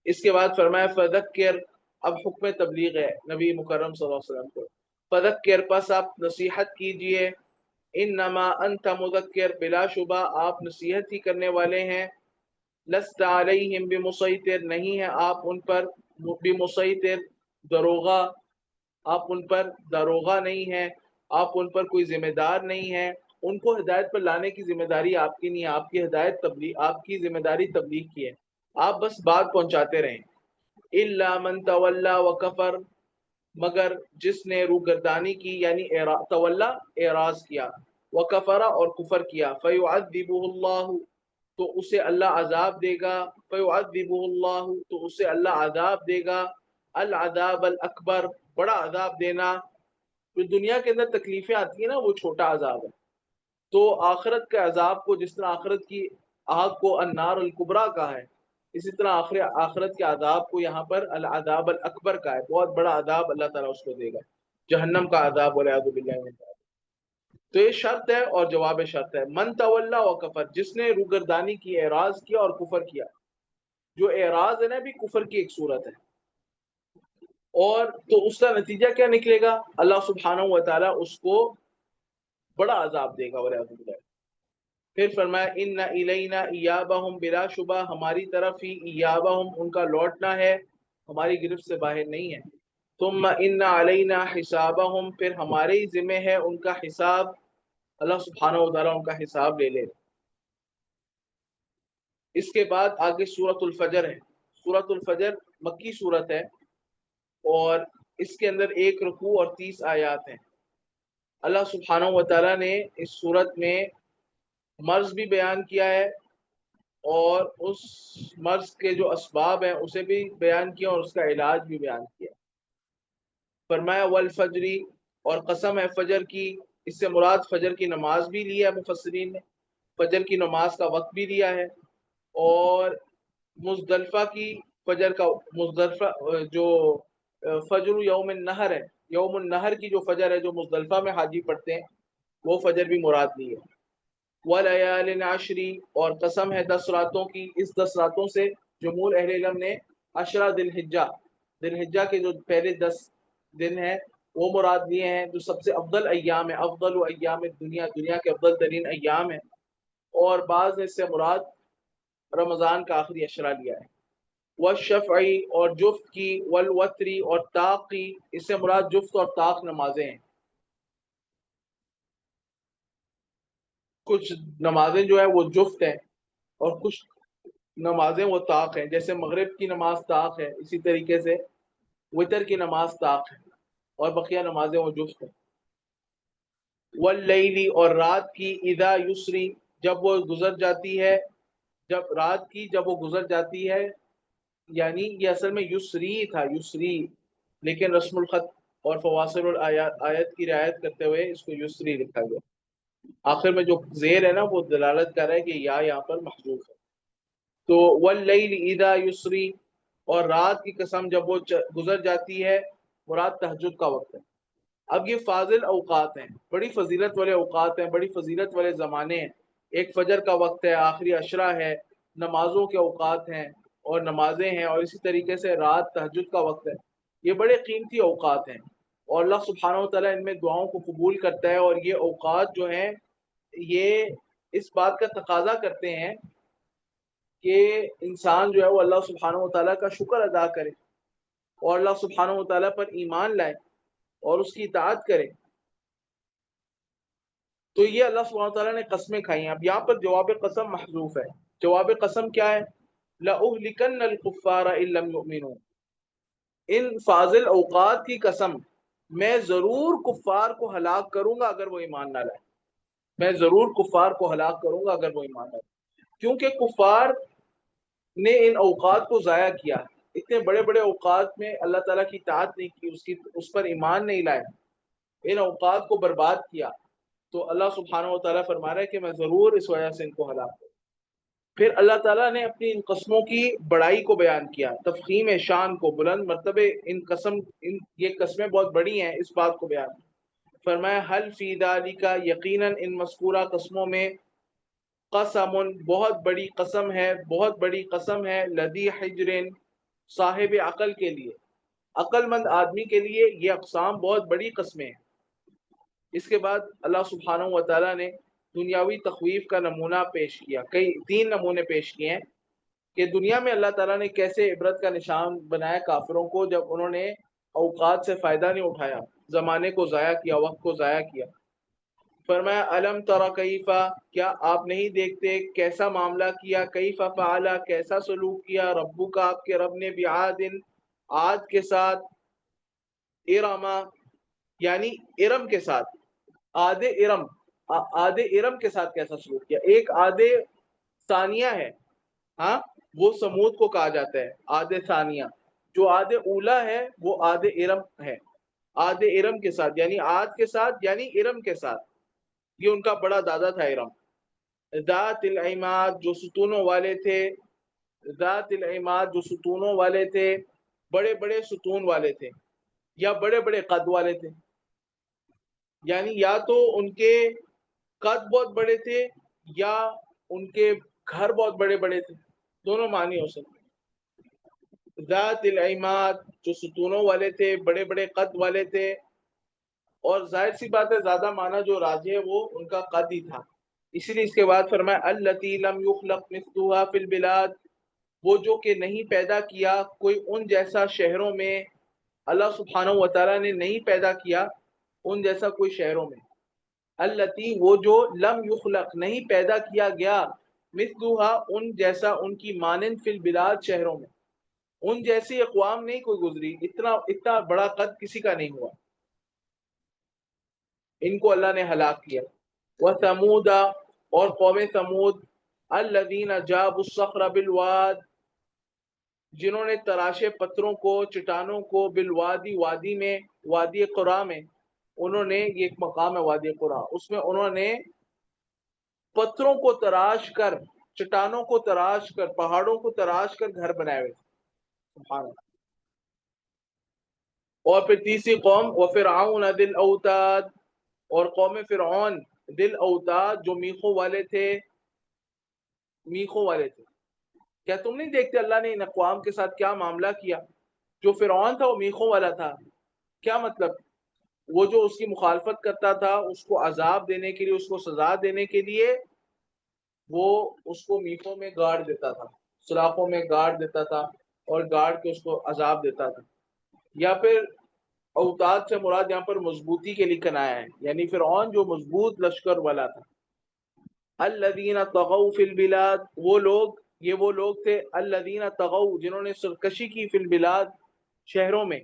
اس کے بعد فرمایا فذکر، اب حکم تبلیغ ہے نبی مکرم صلی اللہ علیہ وسلم کو. فذکر، پس آپ نصیحت کیجئے. انما انت مذکر، بلا شبہ آپ نصیحت ہی کرنے والے ہیں. لست علیہم بمسیطر، نہیں ہے آپ ان پر بمسیطر دروغہ، آپ ان پر دروغہ نہیں ہیں، آپ ان پر کوئی ذمہ دار نہیں ہیں. ان کو ہدایت پر لانے کی ذمہ داری آپ کی نہیں ہے، آپ کی ہدایت تبلیغ، آپ کی ذمہ داری تبلیغ کی ہے، آپ بس بات پہنچاتے رہیں. الا من تولا وکفر، مگر جس نے روگردانی کی یعنی تولا اعراض کیا، وکفر اور کفر کیا، فیعذبہ اللہ، تو اسے اللہ عذاب دے گا، فیعذبہ اللہ، تو اسے اللہ عذاب دے گا، العذاب الاکبر، بڑا عذاب دینا. جو دنیا کے اندر تکلیفیں آتی ہیں نا وہ چھوٹا عذاب ہے. تو آخرت کے عذاب کو جس طرح آخرت کی آگ کو النار الکبریٰ کہا ہے، اسی طرح آخرت کے عذاب کو یہاں پر العذاب الاکبر کا ہے، بہت بڑا عذاب اللہ تعالیٰ اس کو دے گا، جہنم کا عذاب والعیاذ باللہ من ذالک. تو یہ شرط ہے اور جواب شرط ہے. من تولا و کفر، جس نے روگردانی کی، اعراض کیا اور کفر کیا. جو اعراض ہے نا بھی کفر کی ایک صورت ہے، اور تو اس کا نتیجہ کیا نکلے گا؟ اللہ سبحانہ و تعالیٰ اس کو بڑا عذاب دے گا والعیاذ باللہ. پھر فرمایا ان الینا ایابہم، بلا شبہ ہماری طرف ہی ایابہم ان کا لوٹنا ہے، ہماری گرفت سے باہر نہیں ہے. ثم ان علینا حسابہم، پھر ہمارے ہی ذمہ ہے ان کا حساب، اللہ سبحانہ و تعالیٰ ان کا حساب لے لے. اس کے بعد آگے سورۃ الفجر ہے. سورۃ الفجر مکی سورت ہے اور اس کے اندر 1 رکوع اور 30 آیات ہیں. اللہ سبحانہ و تعالیٰ نے اس سورت میں مرض بھی بیان کیا ہے اور اس مرض کے جو اسباب ہیں اسے بھی بیان کیا اور اس کا علاج بھی بیان کیا. فرمایا والفجری، اور قسم ہے فجر کی. اس سے مراد فجر کی نماز بھی لیا ہے مفسرین نے، فجر کی نماز کا وقت بھی لیا ہے. اور مزدلفہ کی فجر کا، مزدلفہ جو فجر یوم النحر ہے، یوم النحر کی جو فجر ہے جو مزدلفہ میں حاجی پڑھتے ہیں وہ فجر بھی مراد لی ہے. وَلَيَالٍ عَشْرٍ، اور قسم ہے 10 راتوں کی. اس 10 راتوں سے جمہور اہل علم نے عشرہ ذی الحجہ کے جو پہلے 10 دن ہیں وہ مراد لیے ہیں، جو سب سے افضل ایام ہے، افضل و ایام دنیا، دنیا کے افضل ترین ایام ہیں. اور بعض نے اس سے مراد رمضان کا آخری عشرہ لیا ہے. والشفع، اور جفت کی، والوتر، اور طاق کی. اس سے مراد جفت اور طاق نمازیں ہیں. کچھ نمازیں جو ہیں وہ جفت ہیں اور کچھ نمازیں وہ طاق ہیں. جیسے مغرب کی نماز طاق ہے، اسی طریقے سے وتر کی نماز طاق ہے اور بقیہ نمازیں وہ جفت ہیں. واللیل، اور رات کی، اذا یسری، جب وہ گزر جاتی ہے، جب رات کی جب وہ گزر جاتی ہے، یعنی یہ اصل میں یسری تھا، یسری، لیکن رسم الخط اور فواصل آیت کی رعایت کرتے ہوئے اس کو یسری لکھا گیا. آخر میں جو زیر ہے نا وہ دلالت کر رہا ہے کہ یا یہاں پر محذوف ہے. تو واللیل اذا یسری، اور رات کی قسم جب وہ گزر جاتی ہے، مراد تہجد کا وقت ہے. اب یہ فاضل اوقات ہیں، بڑی فضیلت والے اوقات ہیں، بڑی فضیلت والے زمانے ہیں. ایک فجر کا وقت ہے، آخری عشرہ ہے، نمازوں کے اوقات ہیں اور نمازیں ہیں، اور اسی طریقے سے رات تہجد کا وقت ہے. یہ بڑے قیمتی اوقات ہیں اور اللہ سبحانہ و تعالیٰ ان میں دعاؤں کو قبول کرتا ہے. اور یہ اوقات جو ہیں یہ اس بات کا تقاضا کرتے ہیں کہ انسان جو ہے وہ اللہ سبحانہ و تعالیٰ کا شکر ادا کرے اور اللہ سبحانہ و تعالیٰ پر ایمان لائے اور اس کی اطاعت کرے. تو یہ اللہ سبحانہ و تعالیٰ نے قسمیں کھائی ہیں. اب یہاں پر جواب قسم محذوف ہے. جواب قسم کیا ہے؟ لَأُهْلِكَنَّ الْكُفَّارَ إِن لَّمْ يُؤْمِنُوا، ان فاضل اوقات کی قسم، میں ضرور کفار کو ہلاک کروں گا اگر وہ ایمان نہ لائے. میں ضرور کفار کو ہلاک کروں گا اگر وہ ایمان نہ لائے. کیونکہ کفار نے ان اوقات کو ضائع کیا، اتنے بڑے بڑے اوقات میں اللہ تعالیٰ کی اطاعت نہیں کی، اس پر ایمان نہیں لائے، ان اوقات کو برباد کیا. تو اللہ سبحانہ و تعالیٰ فرما رہا ہے کہ میں ضرور اس وجہ سے ان کو ہلاک کروں. پھر اللہ تعالیٰ نے اپنی ان قسموں کی بڑائی کو بیان کیا، تفخیم شان کو، بلند مرتبے یہ قسمیں بہت بڑی ہیں، اس بات کو بیان کیا. فرمایا حل فی ذالک، یقیناً ان مذکورہ قسموں میں، قسم، بہت بڑی قسم ہے، بہت بڑی قسم ہے، لذی حجر، صاحب عقل کے لیے. عقل مند آدمی کے لیے یہ اقسام بہت بڑی قسمیں ہیں۔ اس کے بعد اللہ سبحانہ و تعالیٰ نے دنیاوی تخویف کا نمونہ پیش کیا، تین نمونے پیش کیے ہیں کہ دنیا میں اللہ تعالیٰ نے کیسے عبرت کا نشان بنایا کافروں کو جب انہوں نے اوقات سے فائدہ نہیں اٹھایا، زمانے کو ضائع کیا، وقت کو ضائع کیا۔ فرمایا الم تر کیفا، کیا آپ نہیں دیکھتے کیسا معاملہ کیا، کیفا فعل، کیسا سلوک کیا، ربک، آپ کے رب نے، بعاد، عاد کے ساتھ، ارم، یعنی ارم کے ساتھ، آدھے ارم، آدھے ارم کے ساتھ کیسا سلوک کیا۔ ایک آدھے ثانیہ ہے، ہاں، وہ سمود کو کہا جاتا ہے آدھے ثانیہ، جو آدھے اولا ہے وہ آدھے ارم ہے، آدھے ارم کے ساتھ یعنی آد کے ساتھ یعنی ارم کے ساتھ، یہ ان کا بڑا دادا تھا ارم۔ ذات العماد، جو ستونوں والے تھے، ذات العماد، جو ستونوں والے تھے، بڑے بڑے ستون والے تھے یا بڑے بڑے قد والے تھے، یعنی یا تو ان کے قد بہت بڑے تھے یا ان کے گھر بہت بڑے بڑے تھے، دونوں معنی ہو سکتے۔ ذات العماد، جو ستونوں والے تھے، بڑے بڑے قد والے تھے، اور ظاہر سی بات ہے زیادہ معنی جو راجح ہے وہ ان کا قد ہی تھا، اسی لیے اس کے بعد فرمایا التی لم یخلق مثلها فی البلاد، وہ جو کہ نہیں پیدا کیا کوئی ان جیسا شہروں میں، اللہ سبحانہ و تعالیٰ نے نہیں پیدا کیا ان جیسا کوئی شہروں میں، التی، وہ جو، لم یخلق، نہیں پیدا کیا گیا، مثلها، ان جیسا، ان کی مانند، فی البلاد، شہروں میں، ان جیسی اقوام نہیں کوئی گزری، اتنا بڑا قد کسی کا نہیں ہوا، ان کو اللہ نے ہلاک کیا۔ وثمود، اور قوم ثمود، الذین جابوا الصخر بالواد، جنہوں نے تراشے پتھروں کو، چٹانوں کو، بالوادی، وادی میں، وادی قرا میں، انہوں نے، یہ ایک مقام ہے وادی قرا، اس میں انہوں نے پتھروں کو تراش کر، چٹانوں کو تراش کر، پہاڑوں کو تراش کر گھر بنائے ہوئے، سبحان اللہ۔ اور پھر تیسری قوم، وفرعون ذی الاوتاد، اور قوم فرعون، ذی الاوتاد، جو میخوں والے تھے، میخوں والے تھے۔ کیا تم نہیں دیکھتے اللہ نے ان اقوام کے ساتھ کیا معاملہ کیا؟ جو فرعون تھا وہ میخوں والا تھا، کیا مطلب؟ وہ جو اس کی مخالفت کرتا تھا اس کو عذاب دینے کے لیے، اس کو سزا دینے کے لیے، وہ اس کو میخوں میں گاڑ دیتا تھا، سلاخوں میں گاڑ دیتا تھا اور گاڑ کے اس کو عذاب دیتا تھا۔ یا پھر اوتاد سے مراد یہاں پر مضبوطی کے لیے کنایا ہے، یعنی فرعون جو مضبوط لشکر والا تھا۔ الذین طغوا فی البلاد، وہ لوگ تھے، الذین طغوا، جنہوں نے سرکشی کی، فی البلاد، شہروں میں،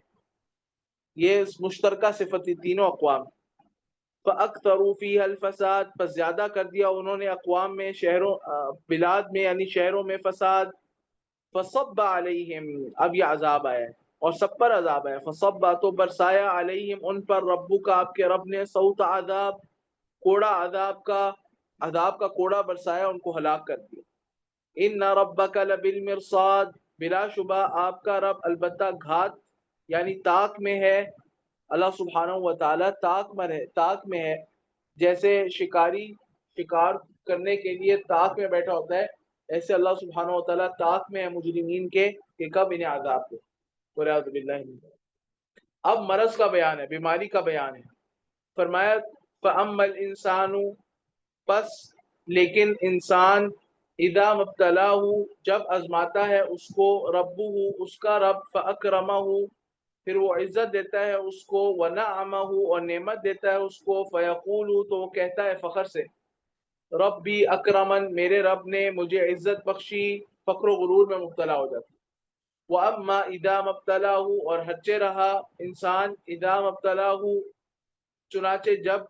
یہ مشترکہ صفت تھی تینوں اقوام۔ فاکثروا فیہا الفساد، پس زیادہ کر دیا انہوں نے اقوام میں، شہروں، بلاد میں یعنی شہروں میں فساد۔ فصب علیہم، اب یہ عذاب آیا ہے اور سب پر عذاب ہے، فصب، تو برسایا، علیہم، ان پر، ربک، آپ کے رب نے، صوت عذاب، کوڑا عذاب کا کوڑا برسایا، ان کو ہلاک کر دیا۔ ان ربک لبالمرصاد، بلا شبہ آپ کا رب البتہ گھات یعنی طاق میں ہے، اللہ سبحانہ و تعالیٰ طاق میں ہے، جیسے شکاری شکار کرنے کے لیے طاق میں بیٹھا ہوتا ہے، ایسے اللہ سبحانہ و تعالیٰ طاق میں ہے مجرمین کے کہ کب انہیں عذاب دے، والعیاذ باللہ من ذلک۔ اب مرض کا بیان ہے، بیماری کا بیان ہے۔ فرمایا فَأَمَّا الْإِنسَانُ، پس لیکن انسان، اذا مبتلاہ، جب آزماتا ہے اس کو، ربہ، اس کا رب، فاکرمہ، پھر وہ عزت دیتا ہے اس کو، ونعمہ، اور نعمت دیتا ہے اس کو، فیقول، تو وہ کہتا ہے فخر سے، ربی اکرمن، میرے رب نے مجھے عزت بخشی، فخر و غرور میں مبتلا ہو جاتا ہے۔ وَأَمَّا اذا مبتلاہ، اور ہچے رہا انسان، اذا مبتلاہ، چنانچہ جب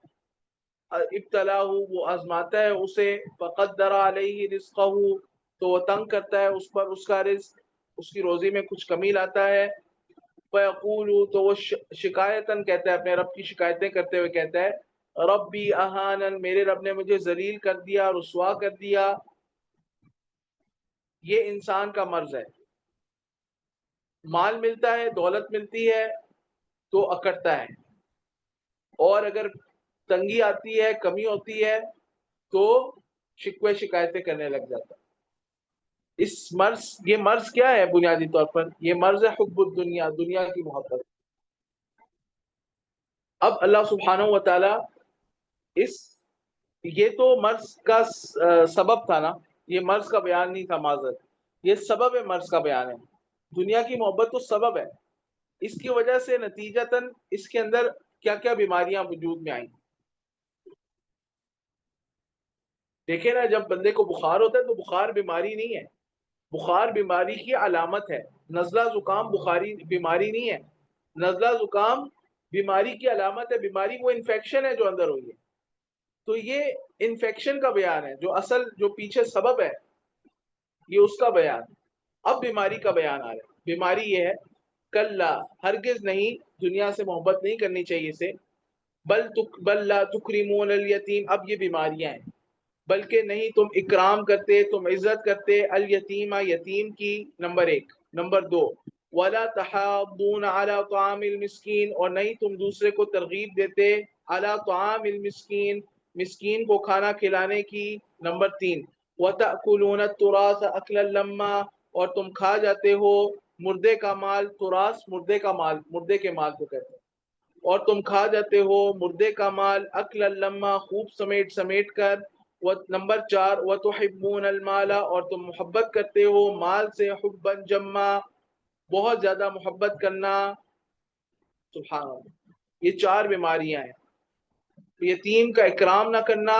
ابتلا وہ آزماتا ہے اسے، فقدر علیہ رزقہ، تو وہ تنگ کرتا ہے اس پر اس کا رزق، اس کی روزی میں کچھ کمی لاتا ہے، فیقول، تو وہ شکایتاً کہتا ہے، اپنے رب کی شکایتیں کرتے ہوئے کہتا ہے، ربی اہانن، میرے رب نے مجھے ذلیل کر دیا، رسوا کر دیا۔ یہ انسان کا مرض ہے، مال ملتا ہے، دولت ملتی ہے تو اکڑتا ہے، اور اگر تنگی آتی ہے، کمی ہوتی ہے تو شکوے شکایتیں کرنے لگ جاتا ہے۔ اس مرض، یہ مرض کیا ہے بنیادی طور پر؟ یہ مرض ہے حب الدنیا، دنیا کی محبت۔ اب اللہ سبحانہ و تعالی اس، یہ تو مرض کا سبب تھا نا، یہ مرض کا بیان نہیں تھا، معذرت، یہ سبب مرض کا بیان ہے۔ دنیا کی محبت تو سبب ہے، اس کی وجہ سے نتیجتاً اس کے اندر کیا کیا بیماریاں وجود میں آئیں۔ دیکھیں نا، جب بندے کو بخار ہوتا ہے تو بخار بیماری نہیں ہے، بخار بیماری کی علامت ہے۔ نزلہ زکام بخاری بیماری نہیں ہے، نزلہ زکام بیماری کی علامت ہے، بیماری وہ انفیکشن ہے جو اندر ہوئی ہے۔ تو یہ انفیکشن کا بیان ہے، جو اصل جو پیچھے سبب ہے یہ اس کا بیان۔ اب بیماری کا بیان آ رہا ہے۔ بیماری یہ ہے، کلا ہرگز نہیں، دنیا سے محبت نہیں کرنی چاہیے اسے، بل لا تکرمون الیتیم، اب یہ بیماریاں ہیں، بلکہ نہیں تم اکرام کرتے، تم عزت کرتے الیتیم، یتیم کی، نمبر ایک۔ نمبر دو، ولا تحاضون علی طعام المسکین، اور نہیں تم دوسرے کو ترغیب دیتے علی طعام المسکین، مسکین کو کھانا کھلانے کی، نمبر تین۔ وتأکلون التراث اکلا لما، اور تم کھا جاتے ہو مردے کا مال، تراث مردے کا مال، مردے کے مال کو کہتے ہیں، اور تم کھا جاتے ہو مردے کا مال اکلا لما، خوب سمیٹ سمیٹ کر۔ نمبر چار، وتحبون المال، اور تم محبت کرتے ہو مال سے، حبا جما، بہت زیادہ محبت کرنا۔ سبحان اللہ، یہ چار بیماریاں ہیں۔ یتیم کا اکرام نہ کرنا،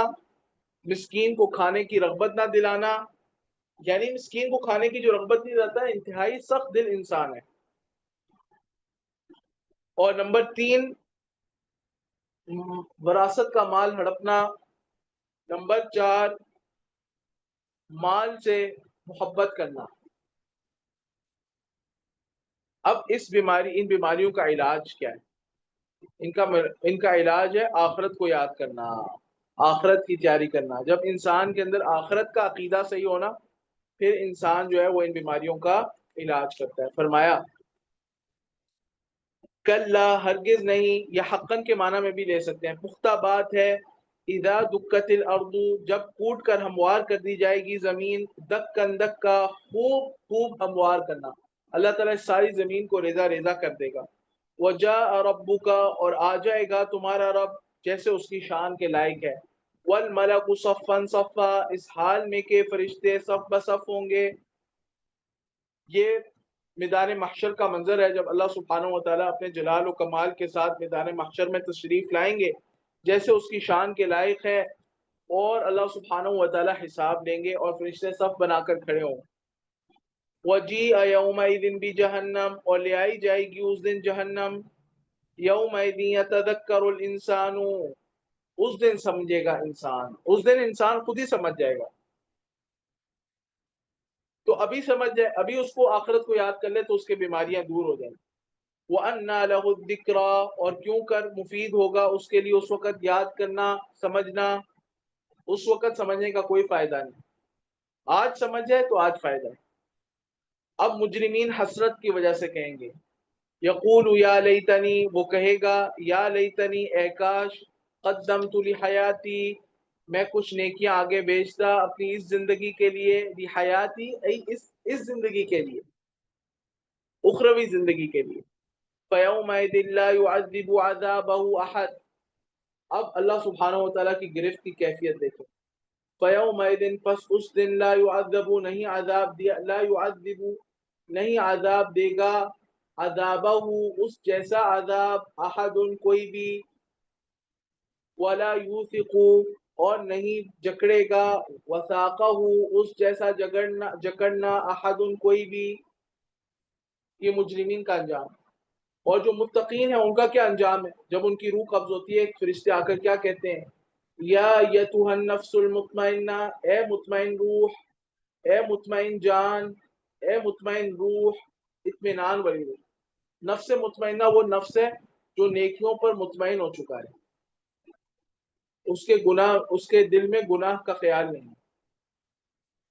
مسکین کو کھانے کی رغبت نہ دلانا، یعنی مسکین کو کھانے کی جو رغبت نہیں دلاتا ہے انتہائی سخت دل انسان ہے۔ اور نمبر تین، وراثت کا مال ہڑپنا۔ نمبر چار، مال سے محبت کرنا۔ اب ان بیماریوں کا علاج کیا ہے؟ ان کا علاج ہے آخرت کو یاد کرنا، آخرت کی تیاری کرنا۔ جب انسان کے اندر آخرت کا عقیدہ صحیح ہونا، پھر انسان جو ہے وہ ان بیماریوں کا علاج کرتا ہے۔ فرمایا کلا ہرگز نہیں، یا حقاً کے معنی میں بھی لے سکتے ہیں، پختہ بات ہے، اذا دکت الارض، جب کوٹ کر ہموار کر دی جائے گی زمین، دکن دکا، خوب خوب ہموار کرنا، اللہ تعالیٰ ساری زمین کو ریزہ ریزہ کر دے گا۔ وجاء ربک، اور آ جائے گا تمہارا رب جیسے اس کی شان کے لائق ہے۔ والملک صفا صفا، اس حال میں کہ فرشتے صف بصف ہوں گے۔ یہ میدان محشر کا منظر ہے، جب اللہ سبحانہ و تعالیٰ اپنے جلال و کمال کے ساتھ میدان محشر میں تشریف لائیں گے جیسے اس کی شان کے لائق ہے، اور اللہ سبحانہ و تعالیٰ حساب لیں گے اور فرشتے صف بنا کر کھڑے ہوں۔ وَجِیءَ یَوْمَئِذٍ بِجَہَنَّمَ، اور لے آئی جائے گی اس دن جہنم۔ یَوْمَئِذٍ یَتَذَکَّرُ الْإِنسَانُ، اس دن سمجھے گا انسان، اس دن انسان خود ہی سمجھ جائے گا۔ تو ابھی سمجھ جائے، ابھی اس کو آخرت کو یاد کر لے تو اس کے بیماریاں دور ہو جائیں۔ وَأَنَّى لَهُ الذِّكْرَىٰ، اور کیوں کر مفید ہوگا اس کے لیے اس وقت یاد کرنا، سمجھنا۔ اس وقت سمجھنے کا کوئی فائدہ نہیں، آج سمجھ جائے تو آج فائدہ ہے۔ اب مجرمین حسرت کی وجہ سے کہیں گے، یقول یا لیتنی، وہ کہے گا یا لیتنی، اے کاش، قدمت لحیاتی، میں کچھ نیکیاں آگے بھیجتا اپنی اس زندگی کے لیے، لحیاتی ای اس زندگی کے لیے، اخروی زندگی کے لیے۔ فَيَوْمَئِذٍ لَا يُعَذِّبُ عَذَابَهُ أَحَدٌ، اب اللہ سبحانہ و تعالیٰ کی گرفت کی کیفیت دیکھو۔ فَيَوْمَئِذٍ، پس اس دن، لا يُعَذَّبُ، نہیں عذاب دیا، لا يُعَذِّبُ، نہیں عذاب دے گا، عذابہ، اس جیسا عذاب، احد، کوئی بھی، ولا یوثق، اور نہیں جکڑے گا، وثاقہ، اس جیسا جکڑنا، احد، کوئی بھی۔ یہ مجرمین کا انجام۔ اور جو متقین ہیں ان کا کیا انجام ہے؟ جب ان کی روح قبض ہوتی ہے، فرشتے آ کر کیا کہتے ہیں؟ یا ایتھا النفس المطمئنہ، اے مطمئن روح، اے مطمئن جان، اے مطمئن روح، اطمینان والی روح۔ نفس مطمئنہ وہ نفس ہے جو نیکیوں پر مطمئن ہو چکا ہے، اس کے دل میں گناہ کا خیال نہیں۔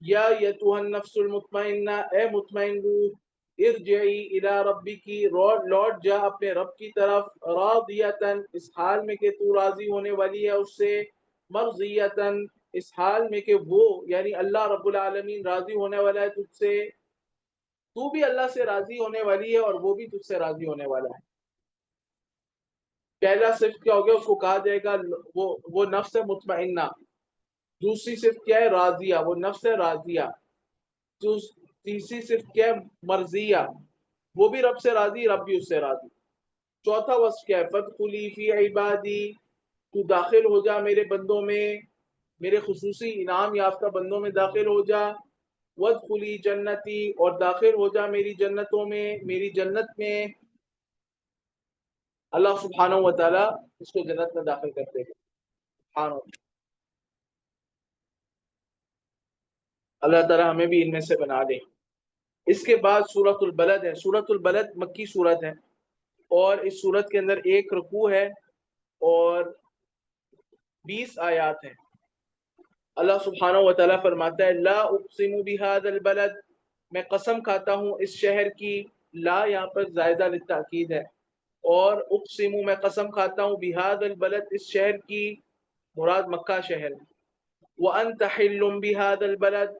یا ایتھا النفس المطمئنہ، اے مطمئن روح، ارجعی الی ربکی، لوٹ جا اپنے رب کی طرف، راضیۃ، اس حال میں کہ تو راضی ہونے والی ہے اس سے، مرضیۃ، اس حال میں کہ وہ یعنی اللہ رب العالمین راضی ہونے والا ہے تجھ سے، تو بھی اللہ سے راضی ہونے والی ہے اور وہ بھی تجھ سے راضی ہونے والا ہے۔ پہلا صفت کیا ہو گیا، اس کو کہا جائے گا وہ نفس مطمئنہ۔ دوسری صفت کیا ہے، راضیہ، وہ نفس راضیہ۔ تیسری صفت کیا ہے، مرضیہ، وہ بھی رب سے راضی، رب بھی اس سے راضی۔ چوتھا وصف کیا ہے، فادخلی فی عبادی، تو داخل ہو جا میرے بندوں میں، میرے خصوصی انعام یافتہ بندوں میں داخل ہو جا۔ وادخلی جنتی، اور داخل ہو جا میری جنتوں میں، میری جنت میں۔ اللہ سبحانہ و تعالیٰ اس کو جنت میں داخل کرتے ہیں، سبحان اللہ۔ اللہ تعالیٰ ہمیں بھی ان میں سے بنا دے۔ اس کے بعد سورۃ البلد ہے۔ سورۃ البلد مکی سورت ہے، اور اس سورت کے اندر ایک رکوع ہے اور 20 آیات ہیں۔ اللہ سبحانہ و تعالیٰ فرماتا ہے، لا اقسم بہذا البلد، میں قسم کھاتا ہوں اس شہر کی۔ لا یہاں پر زائدہ للتاکید ہے، اور اقسم میں قسم کھاتا ہوں بہذا البلد، اس شہر کی، مراد مکہ شہر۔ وانت حل بہذا البلد،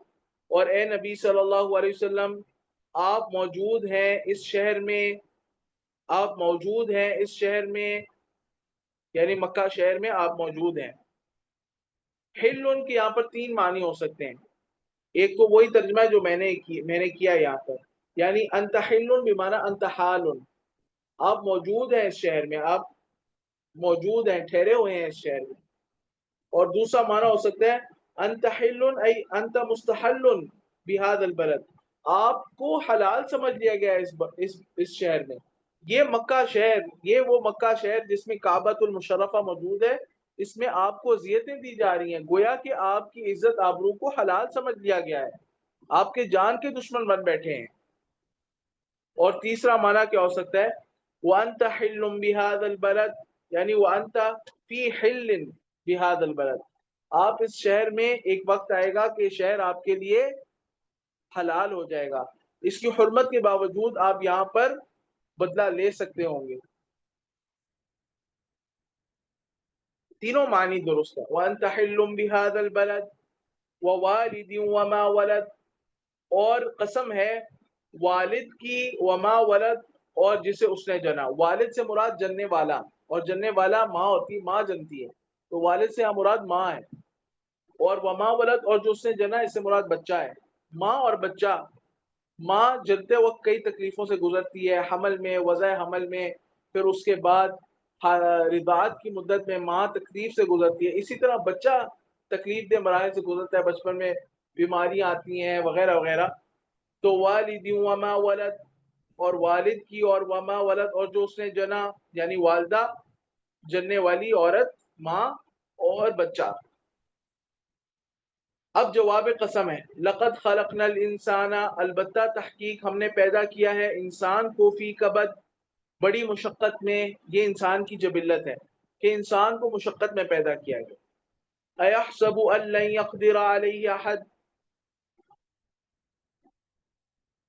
اور اے نبی صلی اللہ علیہ وسلم آپ موجود ہیں اس شہر میں، آپ موجود ہیں اس شہر میں، یعنی مکہ شہر میں آپ موجود ہیں۔ حل کے یہاں پر 3 معنی ہو سکتے ہیں۔ ایک تو وہی ترجمہ ہے جو میں نے کیا یہاں پر، یعنی انت حل بمعنی انت حال، آپ موجود ہیں اس شہر میں، آپ موجود ہیں، ٹھہرے ہوئے ہیں اس شہر میں۔ اور دوسرا معنی ہو سکتا ہے انت حل ای انت مستحل بہذا البلد، آپ کو حلال سمجھ لیا گیا ہے اس شہر میں۔ یہ مکہ شہر، یہ وہ مکہ شہر جس میں کعبۃ المشرفہ موجود ہے، اس میں آپ کو اذیتیں دی جا رہی ہیں، گویا کہ آپ کی عزت آبرو کو حلال سمجھ لیا گیا ہے، آپ کے جان کے دشمن بن بیٹھے ہیں۔ اور تیسرا معنی کیا ہو سکتا ہے، وَأَنْتَ حِلٌّ بِهَذَا الْبَلَدِ، یعنی وَأَنْتَ فِي حِلٍّ بِهَذَا الْبَلَدِ، آپ اس شہر میں ایک وقت آئے گا کہ شہر آپ کے لیے حلال ہو جائے گا، اس کی حرمت کے باوجود آپ یہاں پر بدلہ لے سکتے ہوں گے۔ تینوں معنی درست ہے، وَأَنْتَ حِلٌّ بِهَذَا الْبَلَدِ وَوَالِدٍ وَمَا وَلَدَ، اور قسم ہے والد کی، وما ولد، اور جسے اس نے جنا۔ والد سے مراد جننے والا، اور جننے والا ماں ہوتی، ماں جنتی ہے، تو والد سے مراد ماں ہے۔ اور وما ولد، اور جو اس نے جنا، اس سے مراد بچہ ہے۔ ماں اور بچہ، ماں جنتے وقت کئی تکلیفوں سے گزرتی ہے، حمل میں، وضع حمل میں، پھر اس کے بعد رضاعت کی مدت میں ماں تکلیف سے گزرتی ہے، اسی طرح بچہ تکلیف دہ مراحل سے گزرتا ہے، بچپن میں بیماریاں آتی ہیں وغیرہ وغیرہ۔ تو والد وما ولد، اور والد کی، اور وما ولد، اور جو اس نے جنا، یعنی والدہ، جننے والی عورت، ماں اور بچہ۔ اب جواب قسم ہے، لقد خلقنا الانسان، البتہ تحقیق ہم نے پیدا کیا ہے انسان کو، فی کبد، بڑی مشقت میں، یہ انسان کی جبلت ہے کہ انسان کو مشقت میں پیدا کیا گیا۔ ایحسب ان لن یقدر علیہ احد،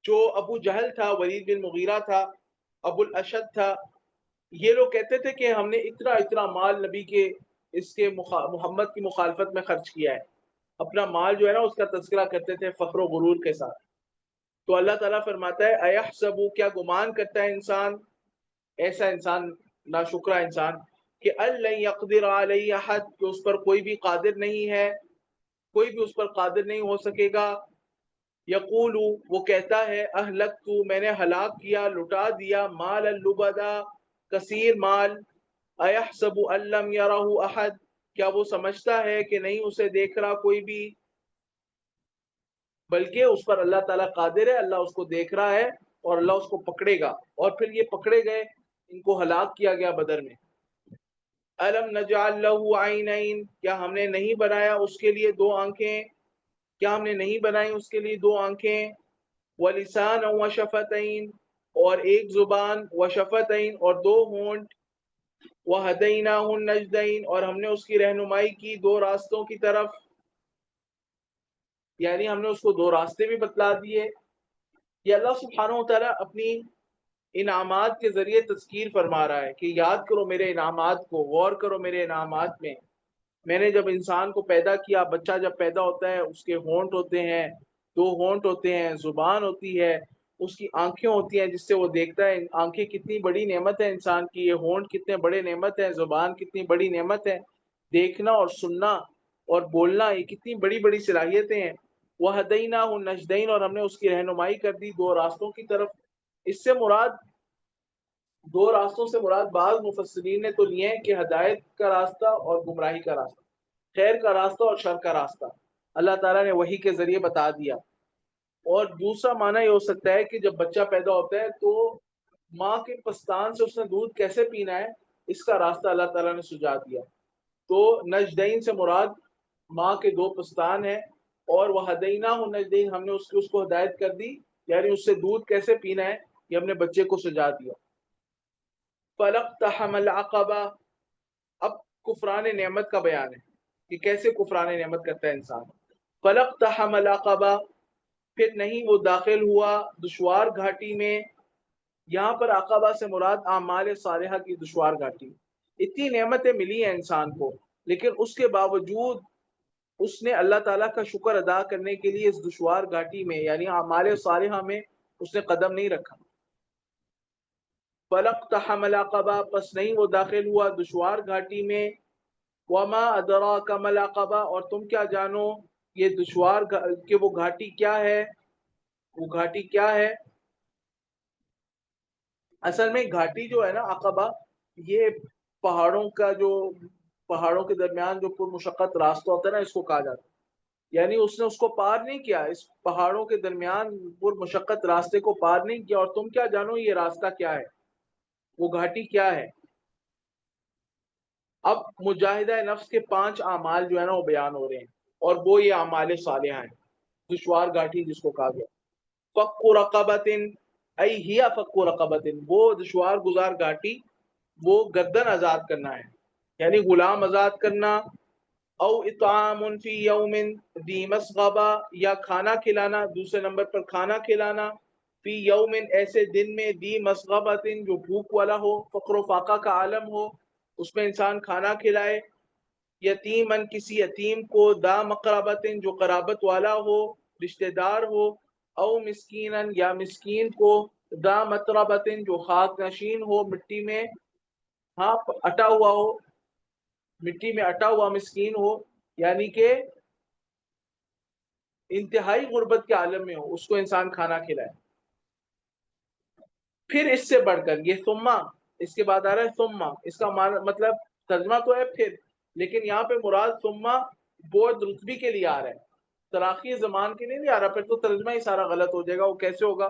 جو ابو جہل تھا، ولید بن مغیرہ تھا، ابو الاشد تھا، یہ لوگ کہتے تھے کہ ہم نے اتنا اتنا مال نبی کے، اس کے محمد کی مخالفت میں خرچ کیا ہے، اپنا مال جو ہے نا اس کا تذکرہ کرتے تھے فخر و غرور کے ساتھ۔ تو اللہ تعالیٰ فرماتا ہے، ایحسب، کیا گمان کرتا ہے انسان، ایسا انسان، ناشکرا انسان، کہ ان یقدر علیہ احد، کہ اس پر کوئی بھی قادر نہیں ہے، کوئی بھی اس پر قادر نہیں ہو سکے گا۔ یقول، وہ کہتا ہے، اہلکت، میں نے ہلاک کیا، لٹا دیا، مال لبدا، کثیر مال۔ ایحسب ان لم یرہ احد، کیا وہ سمجھتا ہے کہ نہیں اسے دیکھ رہا کوئی بھی، بلکہ اس پر اللہ تعالیٰ قادر ہے، اللہ اس کو دیکھ رہا ہے، اور اللہ اس کو پکڑے گا۔ اور پھر یہ پکڑے گئے، ان کو ہلاک کیا گیا بدر میں۔ الم نجعل لہ عینین، کیا ہم نے نہیں بنایا اس کے لیے 2 آنکھیں، کیا ہم نے نہیں بنائی اس کے لیے 2 آنکھیں، وَلِسَانًا وَشَفَتَيْن، اور ایک زبان، وَشَفَتَيْن، اور 2 ہونٹ، وَهَدَيْنَاهُ النَّجْدَيْن، اور ہم نے اس کی رہنمائی کی 2 راستوں کی طرف، یعنی ہم نے اس کو 2 راستے بھی بتلا دیے۔ یہ اللہ سبحانہ وتعالیٰ اپنی انعامات کے ذریعے تذکیر فرما رہا ہے کہ یاد کرو میرے انعامات کو، غور کرو میرے انعامات میں، میں نے جب انسان کو پیدا کیا، بچہ جب پیدا ہوتا ہے اس کے ہونٹ ہوتے ہیں، 2 ہونٹ ہوتے ہیں، زبان ہوتی ہے، اس کی آنکھیں ہوتی ہیں جس سے وہ دیکھتا ہے۔ آنکھیں کتنی بڑی نعمت ہے انسان کی، یہ ہونٹ کتنے بڑے نعمت ہے، زبان کتنی بڑی نعمت ہے، دیکھنا اور سننا اور بولنا یہ کتنی بڑی بڑی صلاحیتیں ہیں۔ وَهَدَيْنَاهُ النَّجْدَيْنِ، اور ہم نے اس کی رہنمائی کر دی 2 راستوں کی طرف۔ اس سے مراد 2 راستوں سے مراد بعض مفسرین نے تو لیے ہیں کہ ہدایت کا راستہ اور گمراہی کا راستہ، خیر کا راستہ اور شر کا راستہ اللہ تعالیٰ نے وحی کے ذریعے بتا دیا۔ اور دوسرا معنی یہ ہو سکتا ہے کہ جب بچہ پیدا ہوتا ہے تو ماں کے پستان سے اس نے دودھ کیسے پینا ہے، اس کا راستہ اللہ تعالیٰ نے سجا دیا۔ تو نجدین سے مراد ماں کے 2 پستان ہیں، اور وہ ہدینہ نجدین، ہم نے اس کو ہدایت کر دی، یعنی اس سے دودھ کیسے پینا ہے یہ ہم نے بچے کو سجا دیا۔ فَلَقْتَحَمَ الْعَقَبَةَ، اب کفران نعمت کا بیان ہے کہ کیسے کفران نعمت کرتا ہے انسان۔ فَلَقْتَحَمَ الْعَقَبَةَ، پھر نہیں وہ داخل ہوا دشوار گھاٹی میں۔ یہاں پر عقبہ سے مراد اعمال صالحہ کی دشوار گھاٹی۔ اتنی نعمتیں ملی ہیں انسان کو، لیکن اس کے باوجود اس نے اللہ تعالیٰ کا شکر ادا کرنے کے لیے اس دشوار گھاٹی میں یعنی اعمال صالحہ میں اس نے قدم نہیں رکھا۔ فَلَقْتَحَمَ الْعَقَبَةَ، پس نہیں وہ داخل ہوا دشوار گھاٹی میں۔ وَمَا أَدْرَاكَ مَا الْعَقَبَةُ، اور تم کیا جانو یہ دشوار کہ وہ گھاٹی کیا ہے، وہ گھاٹی کیا ہے۔ اصل میں گھاٹی جو ہے نا عقبہ، یہ پہاڑوں کے درمیان جو پر مشقت راستہ ہوتا ہے نا، اس کو کہا جاتا ہے۔ یعنی اس نے اس کو پار نہیں کیا، اس پہاڑوں کے درمیان پر مشقت راستے کو پار نہیں کیا، اور تم کیا جانو یہ راستہ کیا ہے، وہ گھاٹی کیا ہے۔ اب مجاہدہ نفس کے 5 اعمال جو ہے نا وہ بیان ہو رہے ہیں، اور وہ یہ اعمال صالحہ ہیں، دشوار گھاٹی جس کو کہا گیا۔ فَقُّ رَقَبَةٍ، ای ہی فَقُّ رَقَبَةٍ، وہ دشوار گزار گھاٹی، وہ گردن آزاد کرنا ہے، یعنی غلام آزاد کرنا۔ او اطعام فی یوم ذی مسغبہ، یا کھانا کھلانا، دوسرے نمبر پر کھانا کھلانا، فی یوم ایسے دن میں، ذی مسغبۃ جو بھوک والا ہو، فقر و فاقہ کا عالم ہو، اس میں انسان کھانا کھلائے۔ یتیمن کسی یتیم کو، دا مقربۃ جو قرابت والا ہو، رشتہ دار ہو، او مسکینن یا مسکین کو، دا متربۃ جو خاک نشین ہو، مٹی میں ہاں اٹا ہوا ہو، مٹی میں اٹا ہوا مسکین ہو، یعنی کہ انتہائی غربت کے عالم میں ہو، اس کو انسان کھانا کھلائے۔ پھر اس سے بڑھ کر یہ ثم، اس کے بعد آ رہا ہے ثم، اس کا مطلب ترجمہ تو ہے پھر، لیکن یہاں پہ مراد ثم بعد رتبی کے لیے آ رہا ہے، تراخی زمان کے لیے نہیں آ رہا، پھر تو ترجمہ ہی سارا غلط ہو جائے گا۔ وہ کیسے ہوگا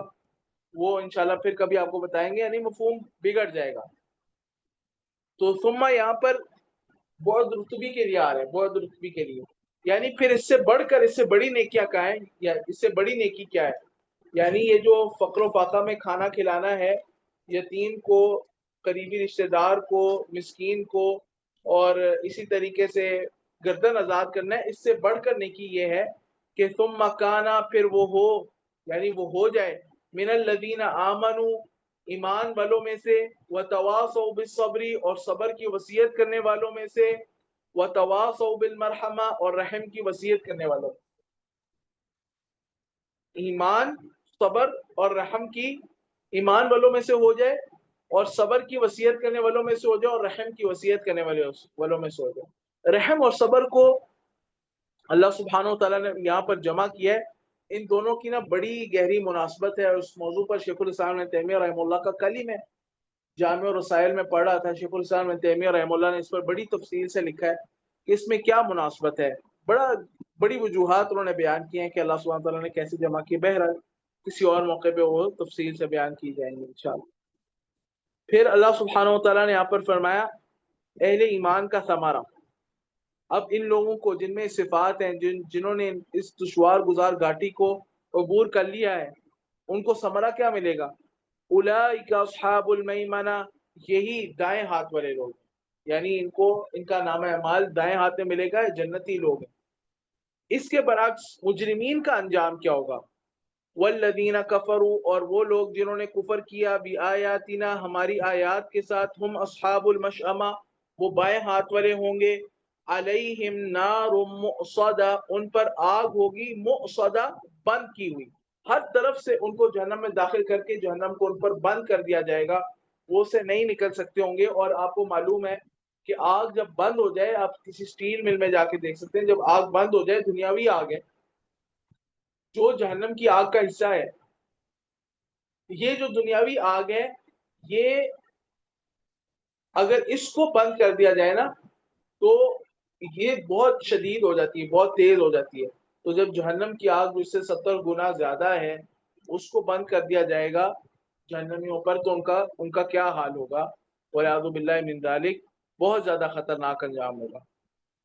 وہ انشاءاللہ پھر کبھی آپ کو بتائیں گے، یعنی مفہوم بگڑ جائے گا۔ تو ثم یہاں پر بعد رتبی کے لیے آ رہا ہے، بعد رتبی کے لیے، یعنی پھر اس سے بڑھ کر اس سے بڑی نیکیاں کیا ہیں، یا اس سے بڑی نیکی کیا ہے۔ یعنی یہ جو فقر و فاقہ میں کھانا کھلانا ہے، یتیم کو، قریبی رشتہ دار کو، مسکین کو، اور اسی طریقے سے گردن آزاد کرنا ہے، اس سے بڑھ کر نیکی یہ ہے کہ ثم کانا، پھر وہ ہو، یعنی وہ ہو جائے، من الذین آمنوا ایمان والوں میں سے، وتواصوا بالصبر اور صبر کی وصیت کرنے والوں میں سے، وتواصوا بالمرحمہ اور رحم کی وصیت کرنے والوں میں۔ ایمان، صبر اور رحم کی، ایمان والوں میں سے ہو جائے، اور صبر کی وصیت کرنے والوں میں سے ہو جائے، اور رحم کی وصیت کرنے والوں میں سے ہو جائے۔ رحم اور صبر کو اللہ سبحانہ و تعالیٰ نے یہاں پر جمع کیا ہے، ان دونوں کی نا بڑی گہری مناسبت ہے، اور اس موضوع پر شیخ الاسلام ابن تیمیہ رحمہ اللہ کا کلیم ہے، جامع الرسائل میں پڑھ رہا تھا، شیخ الاسلام ابن تیمیہ رحمہ اللہ نے اس پر بڑی تفصیل سے لکھا ہے کہ اس میں کیا مناسبت ہے، بڑی وجوہات انہوں نے بیان کی ہیں کہ اللہ سبحانہ تعالیٰ نے کیسے جمع کی، بہرحال کسی اور موقع پہ وہ تفصیل سے بیان کی جائیں گے انشاءاللہ۔ پھر اللہ سبحانہ و تعالیٰ نے یہاں پر فرمایا اہل ایمان کا ثمرہ، اب ان لوگوں کو جن میں صفات ہیں، جنہوں نے اس دشوار گزار گھاٹی کو عبور کر لیا ہے، ان کو ثمرہ کیا ملے گا؟ اولئک اصحاب المیمنہ، یہی دائیں ہاتھ والے لوگ، یعنی ان کا نام اعمال دائیں ہاتھ میں ملے گا، جنتی لوگ ہیں۔ اس کے برعکس مجرمین کا انجام کیا ہوگا؟ والذین کفروا، اور وہ لوگ جنہوں نے کفر کیا، بآیاتنا ہماری آیات کے ساتھ، ہم اصحاب المشأمہ وہ بائیں ہاتھ والے ہوں گے، علیہم نار مؤصدہ، ان پر آگ ہوگی مؤصدہ، بند کی ہوئی، ہر طرف سے ان کو جہنم میں داخل کر کے جہنم کو ان پر بند کر دیا جائے گا، وہ سے نہیں نکل سکتے ہوں گے۔ اور آپ کو معلوم ہے کہ آگ جب بند ہو جائے، آپ کسی سٹیل مل میں جا کے دیکھ سکتے ہیں، جب آگ بند ہو جائے، دنیاوی آگ ہے جو جہنم کی آگ کا حصہ ہے، یہ جو دنیاوی آگ ہے، یہ اگر اس کو بند کر دیا جائے نا تو یہ بہت شدید ہو جاتی ہے، بہت تیز ہو جاتی ہے۔ تو جب جہنم کی آگ جس سے 70 گنا زیادہ ہے، اس کو بند کر دیا جائے گا جہنمیوں پر، تو ان کا کیا حال ہوگا، والعیاذ باللہ من ذالک، بہت زیادہ خطرناک انجام ہوگا۔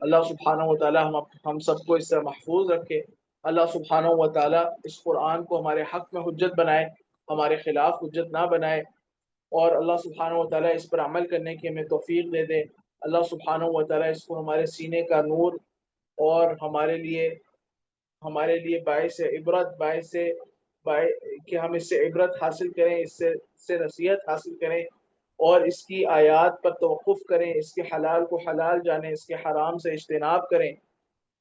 اللہ سبحانہ و تعالی ہم سب کو اس سے محفوظ رکھے۔ اللہ سبحانہ و تعالی اس قرآن کو ہمارے حق میں حجت بنائے، ہمارے خلاف حجت نہ بنائے، اور اللہ سبحانہ و تعالیٰ اس پر عمل کرنے کی ہمیں توفیق دے دے۔ اللہ سبحانہ و تعالیٰ اس کو ہمارے سینے کا نور اور ہمارے لیے باعث عبرت، کہ ہم اس سے عبرت حاصل کریں، اس سے نصیحت حاصل کریں، اور اس کی آیات پر توقف کریں، اس کے حلال کو حلال جانیں، اس کے حرام سے اجتناب کریں،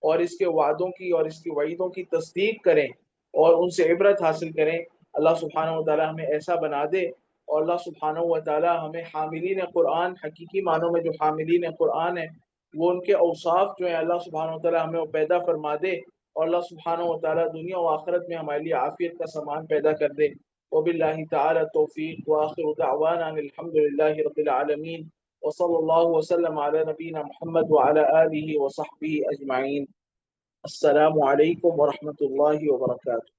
اور اس کے وعدوں کی اور اس کی وعیدوں کی تصدیق کریں، اور ان سے عبرت حاصل کریں۔ اللہ سبحانہ و تعالیٰ ہمیں ایسا بنا دے، اور اللہ سبحانہ و تعالیٰ ہمیں حاملین قرآن، حقیقی معنوں میں جو حاملین قرآن ہیں، وہ ان کے اوصاف جو ہیں اللہ سبحانہ و تعالیٰ ہمیں وہ پیدا فرما دے، اور اللہ سبحانہ و تعالیٰ دنیا و آخرت میں ہمارے لیے عافیت کا سامان پیدا کر دے۔ وباللہ تعالی توفیق، وآخر دعوانا ان الحمد للہ رب العالمین، وصلی اللہ وسلم علی نبینا محمد وعلی آلہ وصحبہ اجمعین۔ السلام علیکم ورحمۃ اللہ وبرکاتہ۔